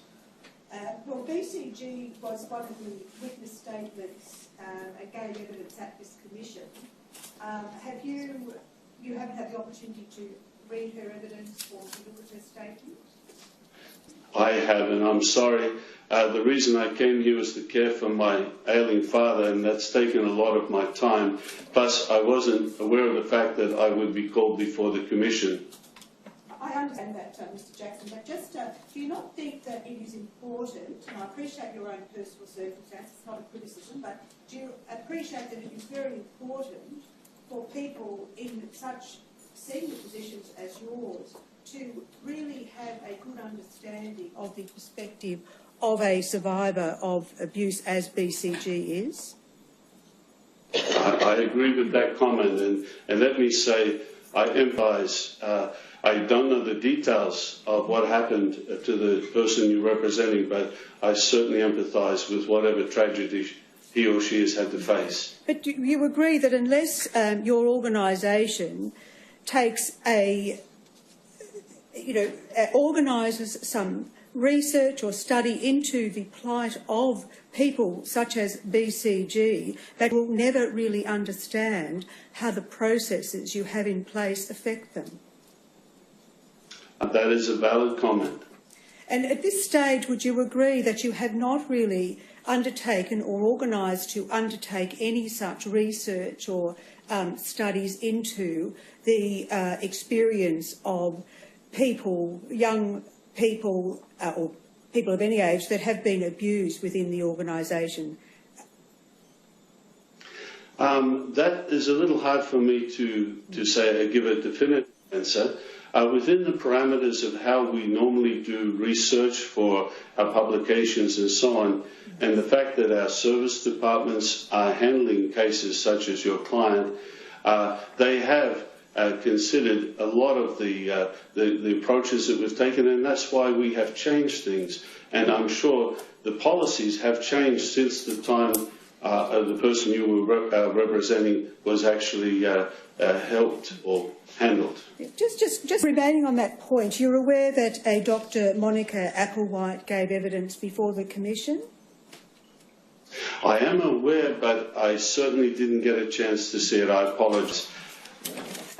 Well, BCG was one of the witness statements and gave evidence at this commission. You haven't had the opportunity to read her evidence or to look at her statement? I haven't, I'm sorry. The reason I came here was to care for my ailing father, and that's taken a lot of my time. Plus, I wasn't aware of the fact that I would be called before the Commission. I understand that, Mr. Jackson, but just do you not think that it is important, and I appreciate your own personal circumstances, it's not a criticism, but do you appreciate that it is very important for people in such senior positions as yours to really have a good understanding of the perspective of a survivor of abuse as BCG is? I agree with that comment, and let me say I empathise. I don't know the details of what happened to the person you're representing, but I certainly empathise with whatever tragedy he or she has had to face. But do you agree that unless your organisation takes organises some research or study into the plight of people such as BCG, that will never really understand how the processes you have in place affect them? That is a valid comment. And at this stage, would you agree that you have not really undertaken or organised to undertake any such research or studies into the experience of people, young people or people of any age that have been abused within the organisation? That is a little hard for me to give a definitive answer. Within the parameters of how we normally do research for our publications and so on, and the fact that our service departments are handling cases such as your client, they have considered a lot of the approaches that we've taken, and that's why we have changed things. And I'm sure the policies have changed since the time the person you were representing was actually helped or handled. Just remaining on that point, you're aware that a Dr. Monica Applewhite gave evidence before the Commission? I am aware, but I certainly didn't get a chance to see it. I apologise.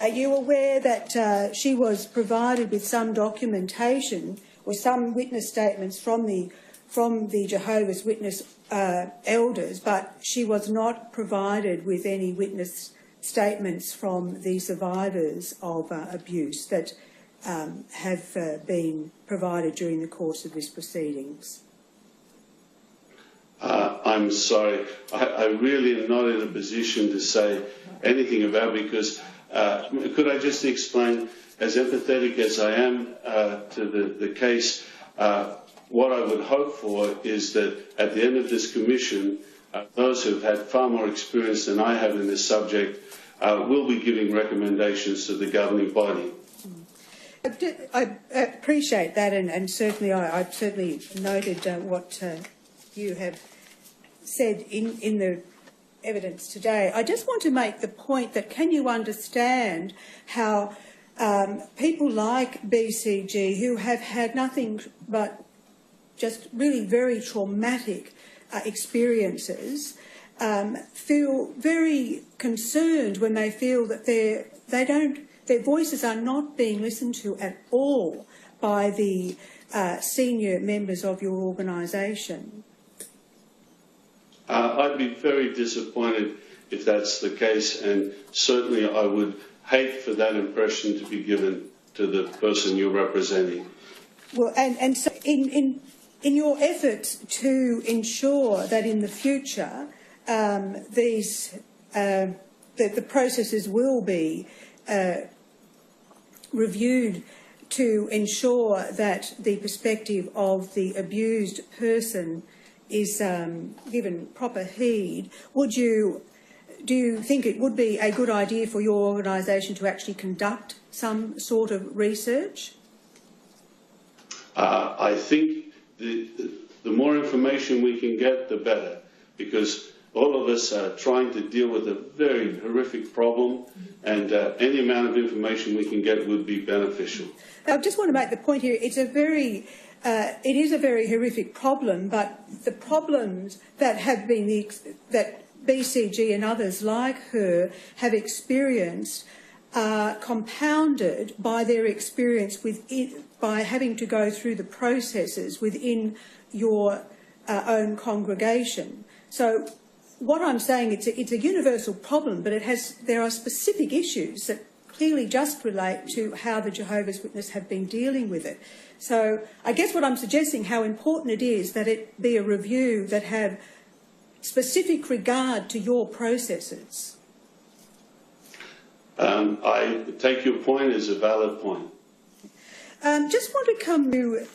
Are you aware that she was provided with some documentation or some witness statements from the Jehovah's Witness elders, but she was not provided with any witness statements from the survivors of abuse, that have been provided during the course of this proceedings? I'm sorry. I really am not in a position to say anything about it because could I just explain, as empathetic as I am to the case, what I would hope for is that at the end of this commission, those who have had far more experience than I have in this subject will be giving recommendations to the governing body. I appreciate that, and certainly I've certainly noted what you have said in the evidence today. I just want to make the point that can you understand how people like BCG, who have had nothing but just really very traumatic experiences, feel very concerned when they feel that their voices are not being listened to at all by the senior members of your organisation? I'd be very disappointed if that's the case, and certainly I would hate for that impression to be given to the person you're representing. Well, and so in your efforts to ensure that in the future the processes will be reviewed to ensure that the perspective of the abused person is given proper heed, do you think it would be a good idea for your organisation to actually conduct some sort of research? I think the more information we can get, the better, because all of us are trying to deal with a very horrific problem, and any amount of information we can get would be beneficial. I just want to make the point here, it is a very horrific problem, but the problems that have been that BCG and others like her have experienced are compounded by their experience by having to go through the processes within your own congregation. So what I'm saying, it's a universal problem, but there are specific issues that clearly just relate to how the Jehovah's Witnesses have been dealing with it. So I guess what I'm suggesting, how important it is that it be a review that have specific regard to your processes. I take your point as a valid point. Just want to come to,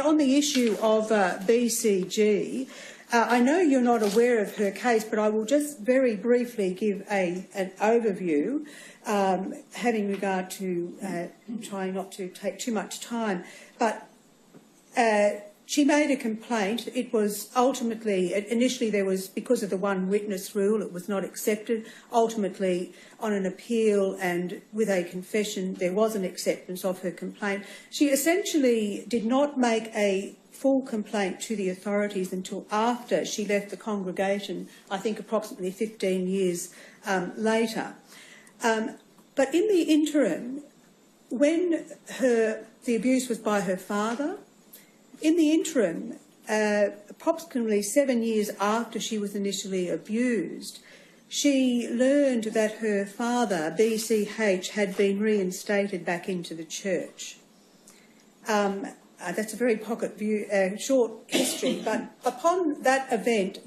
on the issue of BCG, I know you're not aware of her case, but I will just very briefly give an overview, having regard to trying not to take too much time. But she made a complaint. It was ultimately, initially there was, because of the one witness rule, it was not accepted. Ultimately, on an appeal and with a confession, there was an acceptance of her complaint. She essentially did not make a full complaint to the authorities until after she left the congregation, I think approximately 15 years later. But in the interim, when the abuse was by her father, in the interim, approximately 7 years after she was initially abused, she learned that her father, BCH, had been reinstated back into the church. That's a very short history, but upon that event,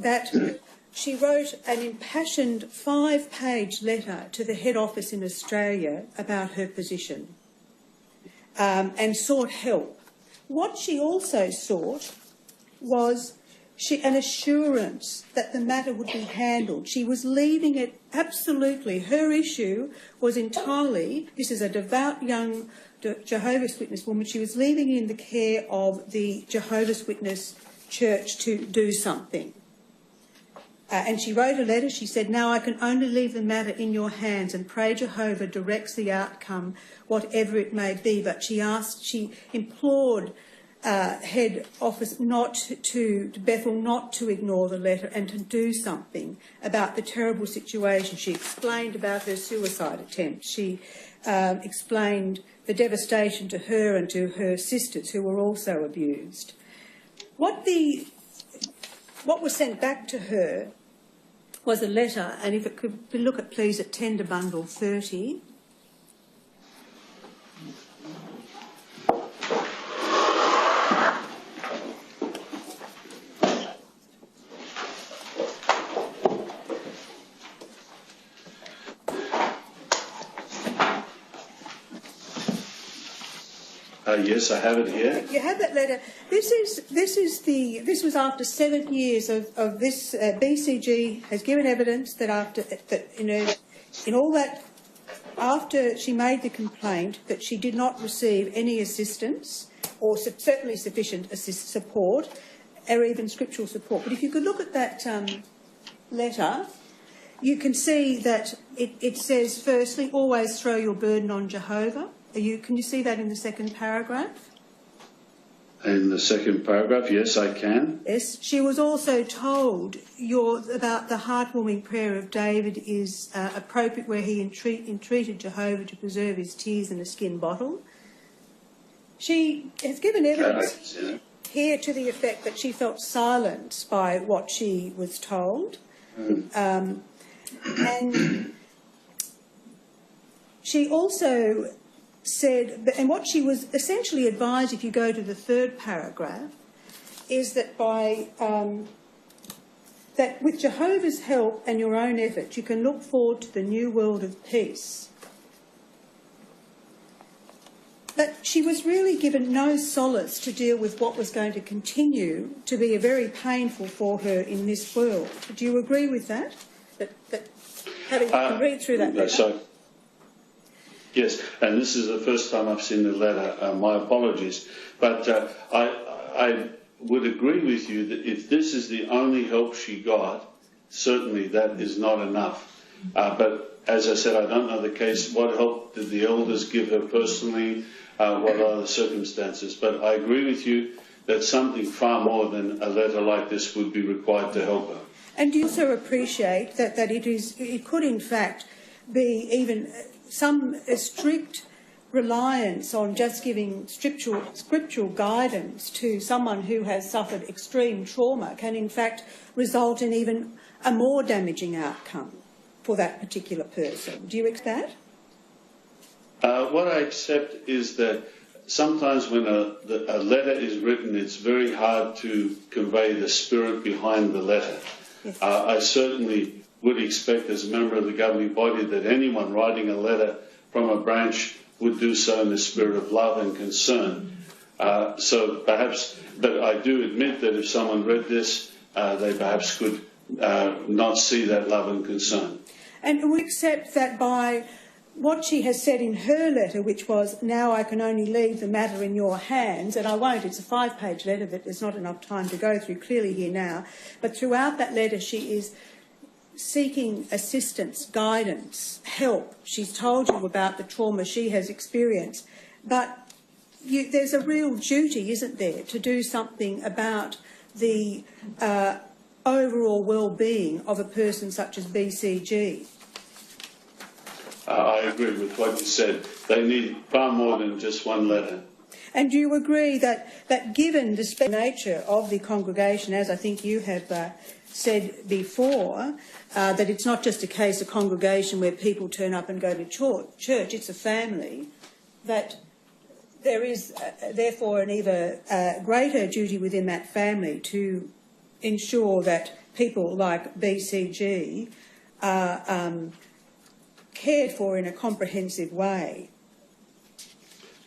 she wrote an impassioned 5-page letter to the head office in Australia about her position and sought help. What she also sought was an assurance that the matter would be handled. She was leaving it absolutely. Her issue was entirely, this is a devout young Jehovah's Witness woman, she was leaving it in the care of the Jehovah's Witness church to do something. And she wrote a letter. She said, "Now I can only leave the matter in your hands and pray Jehovah directs the outcome, whatever it may be." But she implored head office Bethel not to ignore the letter and to do something about the terrible situation. She explained about her suicide attempt. She explained the devastation to her and to her sisters who were also abused. What was sent back to her was a letter, and if it could look at please at Tender Bundle 30. Yes, I have it here. You have that letter. This was after 7 years of this. BCG has given evidence that after she made the complaint, that she did not receive any assistance or certainly sufficient support, or even scriptural support. But if you could look at that letter, you can see that it says, firstly, always throw your burden on Jehovah. Can you see that in the second paragraph? In the second paragraph, yes, I can. Yes. She was also told about the heartwarming prayer of David is appropriate, where he entreated Jehovah to preserve his tears in a skin bottle. She has given evidence here to the effect that she felt silenced by what she was told. And she also said, and what she was essentially advised, if you go to the third paragraph, is that that with Jehovah's help and your own effort, you can look forward to the new world of peace. But she was really given no solace to deal with what was going to continue to be very painful for her in this world. Do you agree with that? That having to read through that letter? Yes, and this is the first time I've seen the letter. My apologies. But I would agree with you that if this is the only help she got, certainly that is not enough. But as I said, I don't know the case. What help did the elders give her personally? What are the circumstances? But I agree with you that something far more than a letter like this would be required to help her. And do you also appreciate that it could in fact be even some strict reliance on just giving scriptural guidance to someone who has suffered extreme trauma can in fact result in even a more damaging outcome for that particular person? Do you accept that? What I accept is that sometimes when a letter is written, it's very hard to convey the spirit behind the letter. Yes. I certainly would expect as a member of the governing body that anyone writing a letter from a branch would do so in the spirit of love and concern. So perhaps, but I do admit that if someone read this, they perhaps could not see that love and concern. And we accept that by what she has said in her letter, which was, now I can only leave the matter in your hands, and I won't, it's a 5-page letter that there's not enough time to go through clearly here now, but throughout that letter she is seeking assistance, guidance, help. She's told you about the trauma she has experienced, but there's a real duty, isn't there, to do something about the overall well-being of a person such as BCG. I agree with what you said. They need far more than just one letter. And do you agree that given the special nature of the congregation, as I think you have said before, that it's not just a case of congregation where people turn up and go to church, it's a family, that there is therefore an even greater duty within that family to ensure that people like BCG are cared for in a comprehensive way?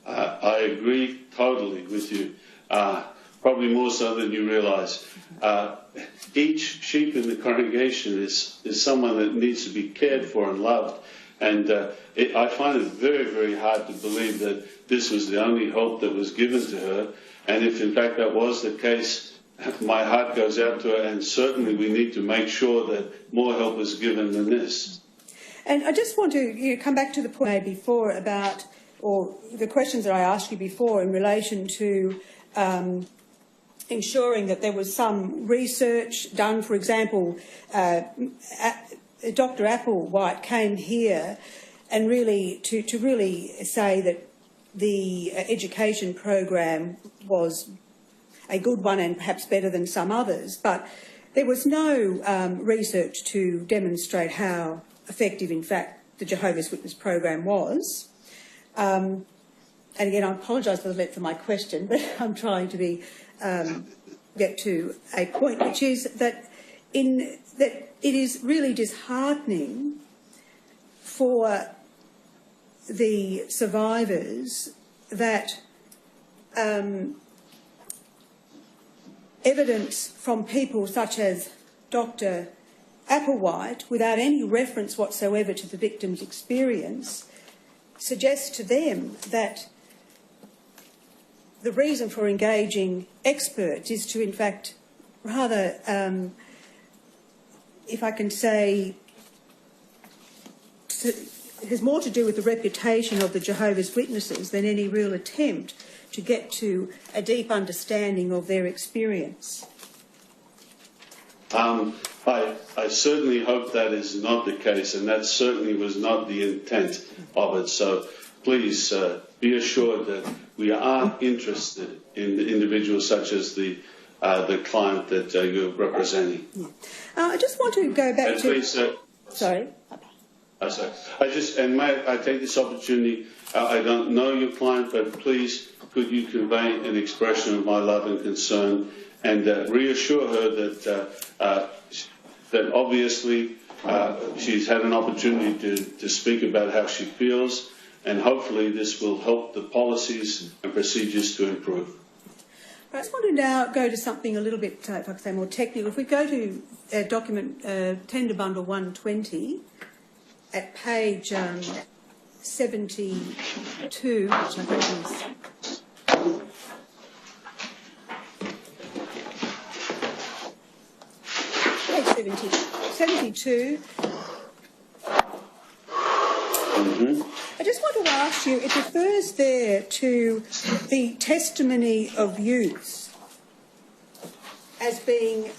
I agree totally with you, probably more so than you realise. Each sheep in the congregation is someone that needs to be cared for and loved, and I find it very, very hard to believe that this was the only hope that was given to her, and if in fact that was the case, my heart goes out to her, and certainly we need to make sure that more help is given than this. And I just want to come back to the point made before about, or the questions that I asked you before in relation to ensuring that there was some research done. For example, Dr. Applewhite came here and really to really say that the education program was a good one and perhaps better than some others, but there was no research to demonstrate how effective, in fact, the Jehovah's Witness program was. And again, I apologise for the length of my question, but I'm trying to get to a point, which is that it is really disheartening for the survivors that evidence from people such as Dr. Applewhite, without any reference whatsoever to the victim's experience, suggests to them that the reason for engaging experts is to, in fact, rather, if I can say, it has more to do with the reputation of the Jehovah's Witnesses than any real attempt to get to a deep understanding of their experience. I certainly hope that is not the case, and that certainly was not the intent of it. So please be assured that we are interested in individuals such as the client that you're representing. Yeah. I just want to go back to... Please, sorry. May I take this opportunity? I don't know your client, but please could you convey an expression of my love and concern, and reassure her that obviously she's had an opportunity to speak about how she feels, and hopefully this will help the policies and procedures to improve. I just want to now go to something a little bit, if I can say, more technical. If we go to document Tender Bundle 120 at page 72, which I think is... page 72. I just want to ask you, it refers there to the testimony of youths as being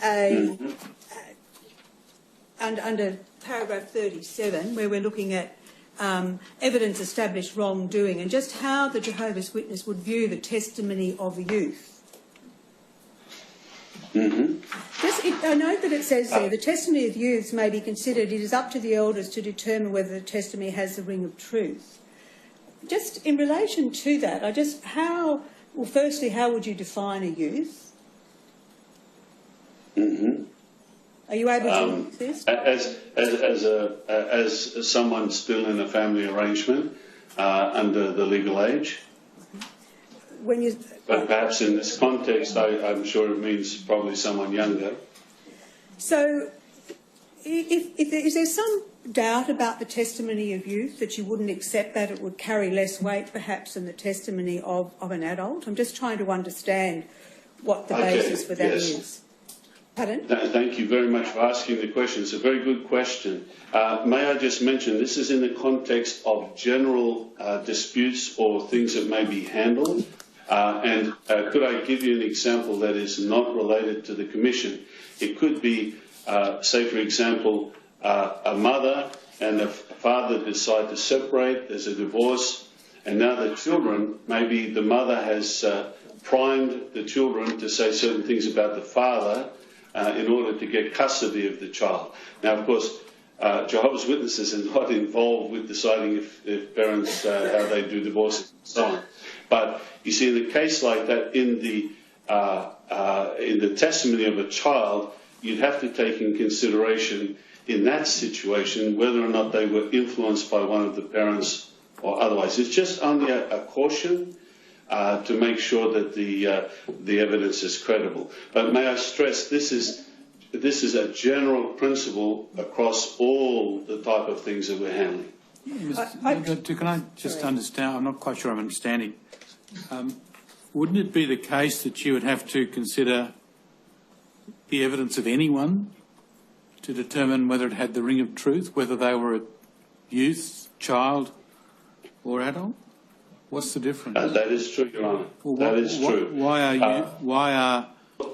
under paragraph 37, where we're looking at evidence established wrongdoing, and just how the Jehovah's Witness would view the testimony of youth. I note that it says there, the testimony of youths may be considered, it is up to the elders to determine whether the testimony has the ring of truth. Just in relation to that, firstly, how would you define a youth? Are you able to assist? As someone still in a family arrangement under the legal age. But perhaps in this context, I'm sure it means probably someone younger. So, is there some doubt about the testimony of youth, that you wouldn't accept that it would carry less weight perhaps than the testimony of an adult? I'm just trying to understand what the basis for that is. Pardon? Thank you very much for asking the question. It's a very good question. May I just mention, this is in the context of general disputes or things that may be handled. And could I give you an example that is not related to the Commission? It could be, say, for example, a mother and a father decide to separate, there's a divorce, and now the children, maybe the mother has primed the children to say certain things about the father in order to get custody of the child. Now, of course, Jehovah's Witnesses are not involved with deciding if parents, how they do divorces and so on. But you see, in a case like that, in the testimony of a child, you'd have to take in consideration in that situation whether or not they were influenced by one of the parents or otherwise. It's just only a caution to make sure that the evidence is credible. But may I stress, this is a general principle across all the type of things that we're handling. Can I just understand? I'm not quite sure I'm understanding. Wouldn't it be the case that you would have to consider the evidence of anyone to determine whether it had the ring of truth, whether they were a youth, child or adult? What's the difference? That is true, Your Honour. That is true.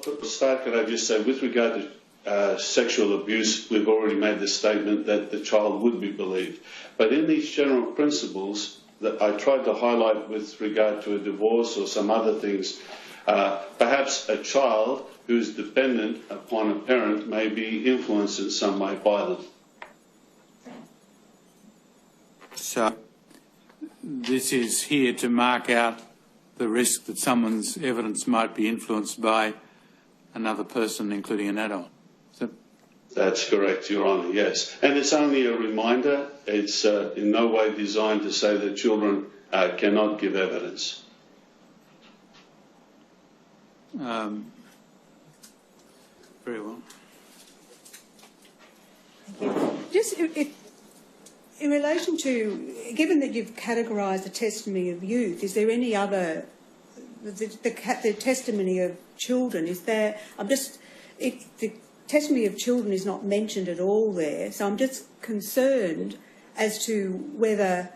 To start, could I just say, with regard to sexual abuse, we've already made the statement that the child would be believed. But in these general principles that I tried to highlight with regard to a divorce or some other things, perhaps a child who's dependent upon a parent may be influenced in some way by them. So this is here to mark out the risk that someone's evidence might be influenced by another person, including an adult. That's correct, Your Honour, yes. And it's only a reminder. It's in no way designed to say that children cannot give evidence. Very well. Just in relation to, given that you've categorised the testimony of youth, is there any other, the testimony of children, is there, the testimony of children is not mentioned at all there, so I'm just concerned as to whether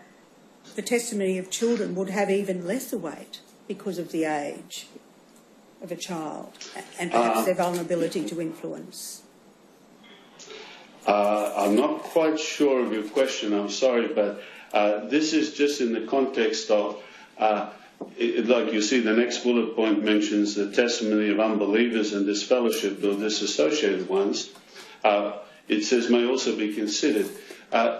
the testimony of children would have even lesser weight because of the age of a child and perhaps their vulnerability to influence. I'm not quite sure of your question, I'm sorry, but this is just in the context of, like you see, the next bullet point mentions the testimony of unbelievers and disfellowshipped or disassociated ones. It says may also be considered.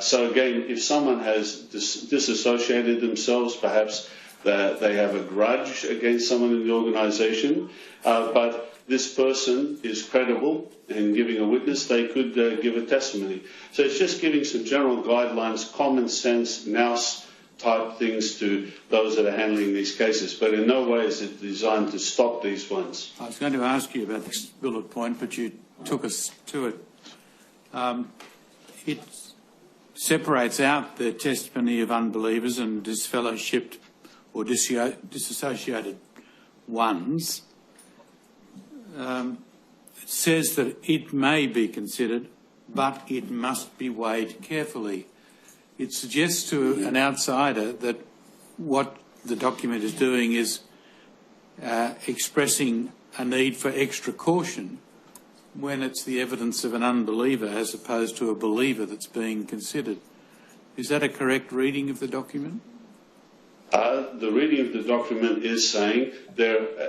So again, if someone has disassociated themselves, perhaps they have a grudge against someone in the organisation, but this person is credible in giving a witness, they could give a testimony. So it's just giving some general guidelines, common sense, nous type things to those that are handling these cases, but in no way is it designed to stop these ones. I was going to ask you about this bullet point, but you took us to it. It separates out the testimony of unbelievers and disfellowshipped or disassociated ones. It says that it may be considered, but it must be weighed carefully. It suggests to an outsider that what the document is doing is expressing a need for extra caution when it's the evidence of an unbeliever as opposed to a believer that's being considered. Is that a correct reading of the document? The reading of the document is saying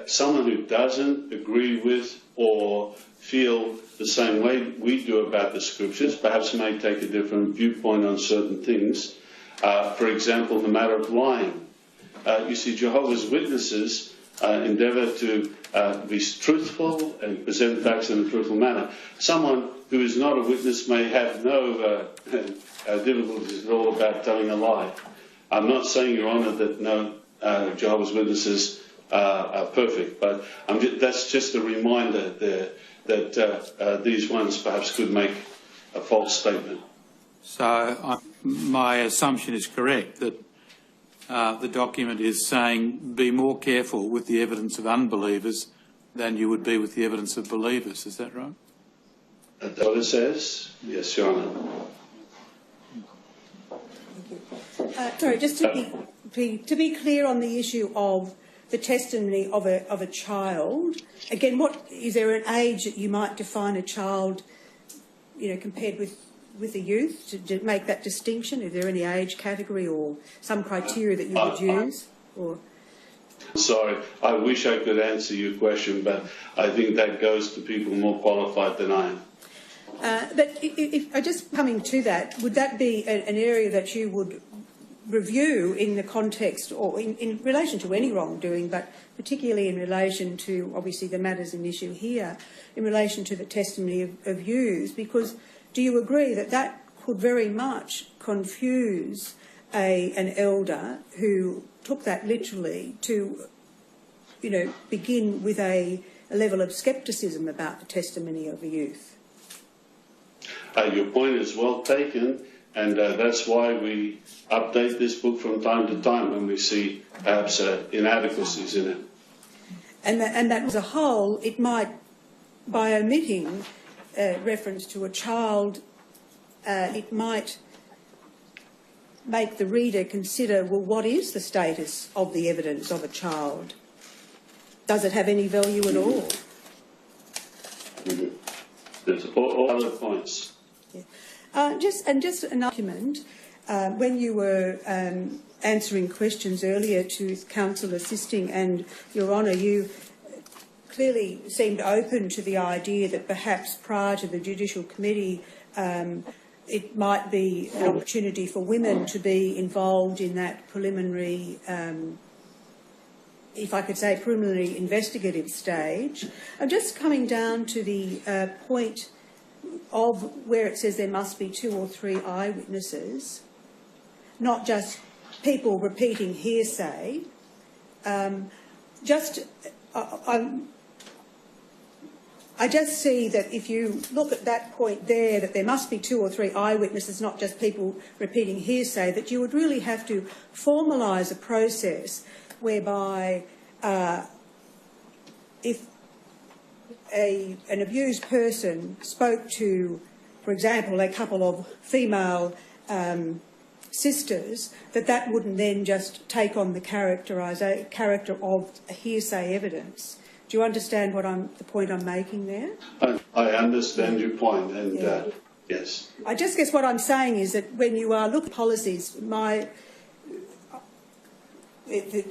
someone who doesn't agree with or feel the same way we do about the scriptures, perhaps may take a different viewpoint on certain things. For example, the matter of lying. You see, Jehovah's Witnesses endeavour to be truthful and present facts in a truthful manner. Someone who is not a witness may have no difficulties at all about telling a lie. I'm not saying, Your Honour, that no Jehovah's Witnesses are perfect, but that's just a reminder there that these ones perhaps could make a false statement. So my assumption is correct that the document is saying be more careful with the evidence of unbelievers than you would be with the evidence of believers. Is that right? That's what it says. Yes, Your Honour. Sorry, just to be clear on the issue of the testimony of a child. Again, is there an age that you might define a child, compared with a youth to make that distinction? Is there any age category or some criteria that you would use? Or sorry, I wish I could answer your question, but I think that goes to people more qualified than I am. But if just coming to that, would that be an area that you would review in the context or in relation to any wrongdoing, but particularly in relation to, obviously, the matters in issue here, in relation to the testimony of youths? Because do you agree that that could very much confuse an elder who took that literally to, begin with a level of scepticism about the testimony of a youth? Your point is well taken, and that's why we update this book from time to time when we see perhaps inadequacies in it. And that as a whole, it might, by omitting reference to a child, it might make the reader consider, well, what is the status of the evidence of a child? Does it have any value at all? Mm-hmm. There's all other points. Yeah. Just an argument. When you were answering questions earlier to counsel assisting, and Your Honour, you clearly seemed open to the idea that perhaps prior to the Judicial Committee it might be an opportunity for women to be involved in that preliminary, if I could say, preliminary investigative stage. I'm just coming down to the point of where it says there must be 2 or 3 eyewitnesses, not just people repeating hearsay. I'm I just see that if you look at that point there, that there must be 2 or 3 eyewitnesses, not just people repeating hearsay, that you would really have to formalise a process whereby if an abused person spoke to, for example, a couple of female sisters, that wouldn't then just take on the character of hearsay evidence. Do you understand the point I'm making there? I understand your point, and yes. I just guess what I'm saying is that when you are looking at policies, do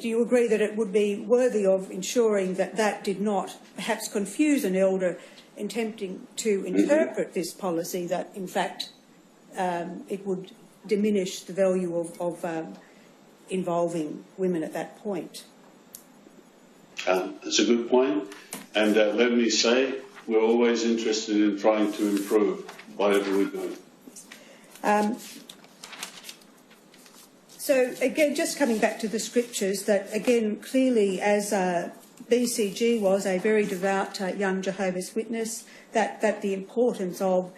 you agree that it would be worthy of ensuring that did not perhaps confuse an elder attempting to interpret this policy, that in fact it would diminish the value of involving women at that point? It's a good point, and let me say we're always interested in trying to improve whatever we're doing. So again, just coming back to the scriptures, that again clearly, as BCG was a very devout young Jehovah's Witness, that the importance of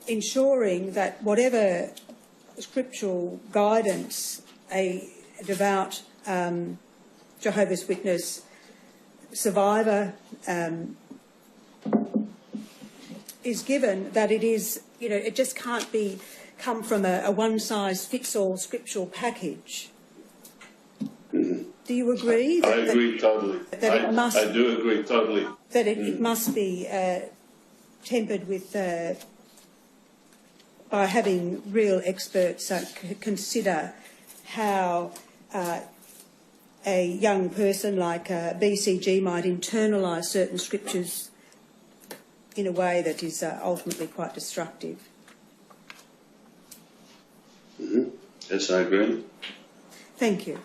ensuring that whatever scriptural guidance a devout Jehovah's Witness survivor is given, that it is, it just can't come from a one-size-fits-all scriptural package. Do you agree? I agree totally. I do agree totally. That it must be tempered with by having real experts consider how a young person like BCG might internalise certain scriptures in a way that is ultimately quite destructive. Yes, I agree. Thank you.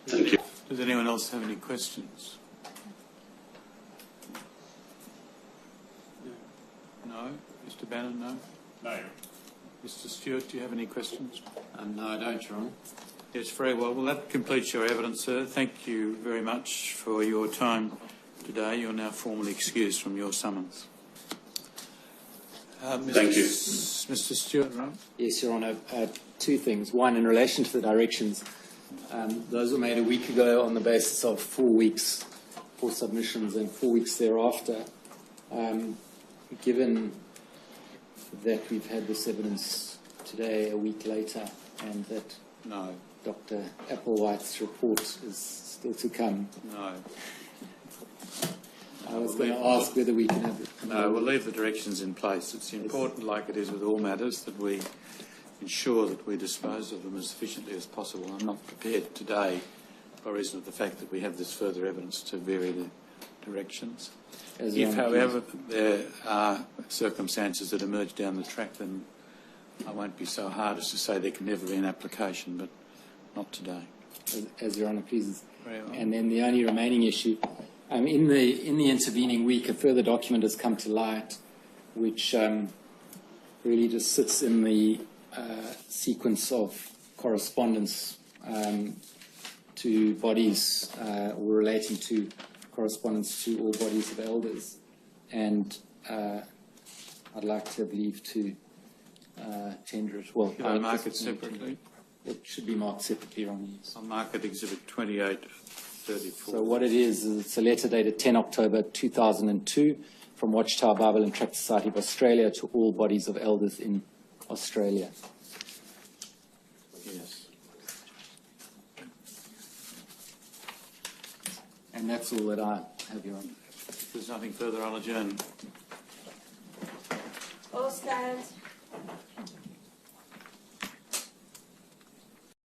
Thank you. Does anyone else have any questions? No? Mr. Bannon, no? No. Mr. Stewart, do you have any questions? No, I don't, Your Honour. Yes, very well. Well, that completes your evidence, sir. Thank you very much for your time today. You're now formally excused from your summons. Thank you. Mr. Stewart, right? Yes, Your Honour. 2 things. One, in relation to the directions, those were made a week ago on the basis of 4 weeks for submissions and 4 weeks thereafter. Given that we've had this evidence today a week later and that Dr. Applewhite's report is still to come. No. I was going to ask whether we can have it. No, we'll leave the directions in place. It's important, like it is with all matters, that we ensure that we dispose of them as efficiently as possible. I'm not prepared today, by reason of the fact that we have this further evidence, to vary the directions. If, however, there are circumstances that emerge down the track, then I won't be so hard as to say there can never be an application, but not today. As Your Honour pleases. Very well. And then the only remaining issue, in the intervening week, a further document has come to light, which really just sits in the sequence of correspondence to bodies or relating to correspondence to all bodies of elders, and I'd like to have leave to tender it. Well, Should I mark it separately? It should be marked separately, Ron. Yes. I'll mark it Exhibit 2834. So what it is it's a letter dated 10 October 2002 from Watchtower Bible and Tract Society of Australia to all bodies of elders in Australia. Yes. And that's all that I have, Your Honour. If there's nothing further, I'll adjourn. All stand.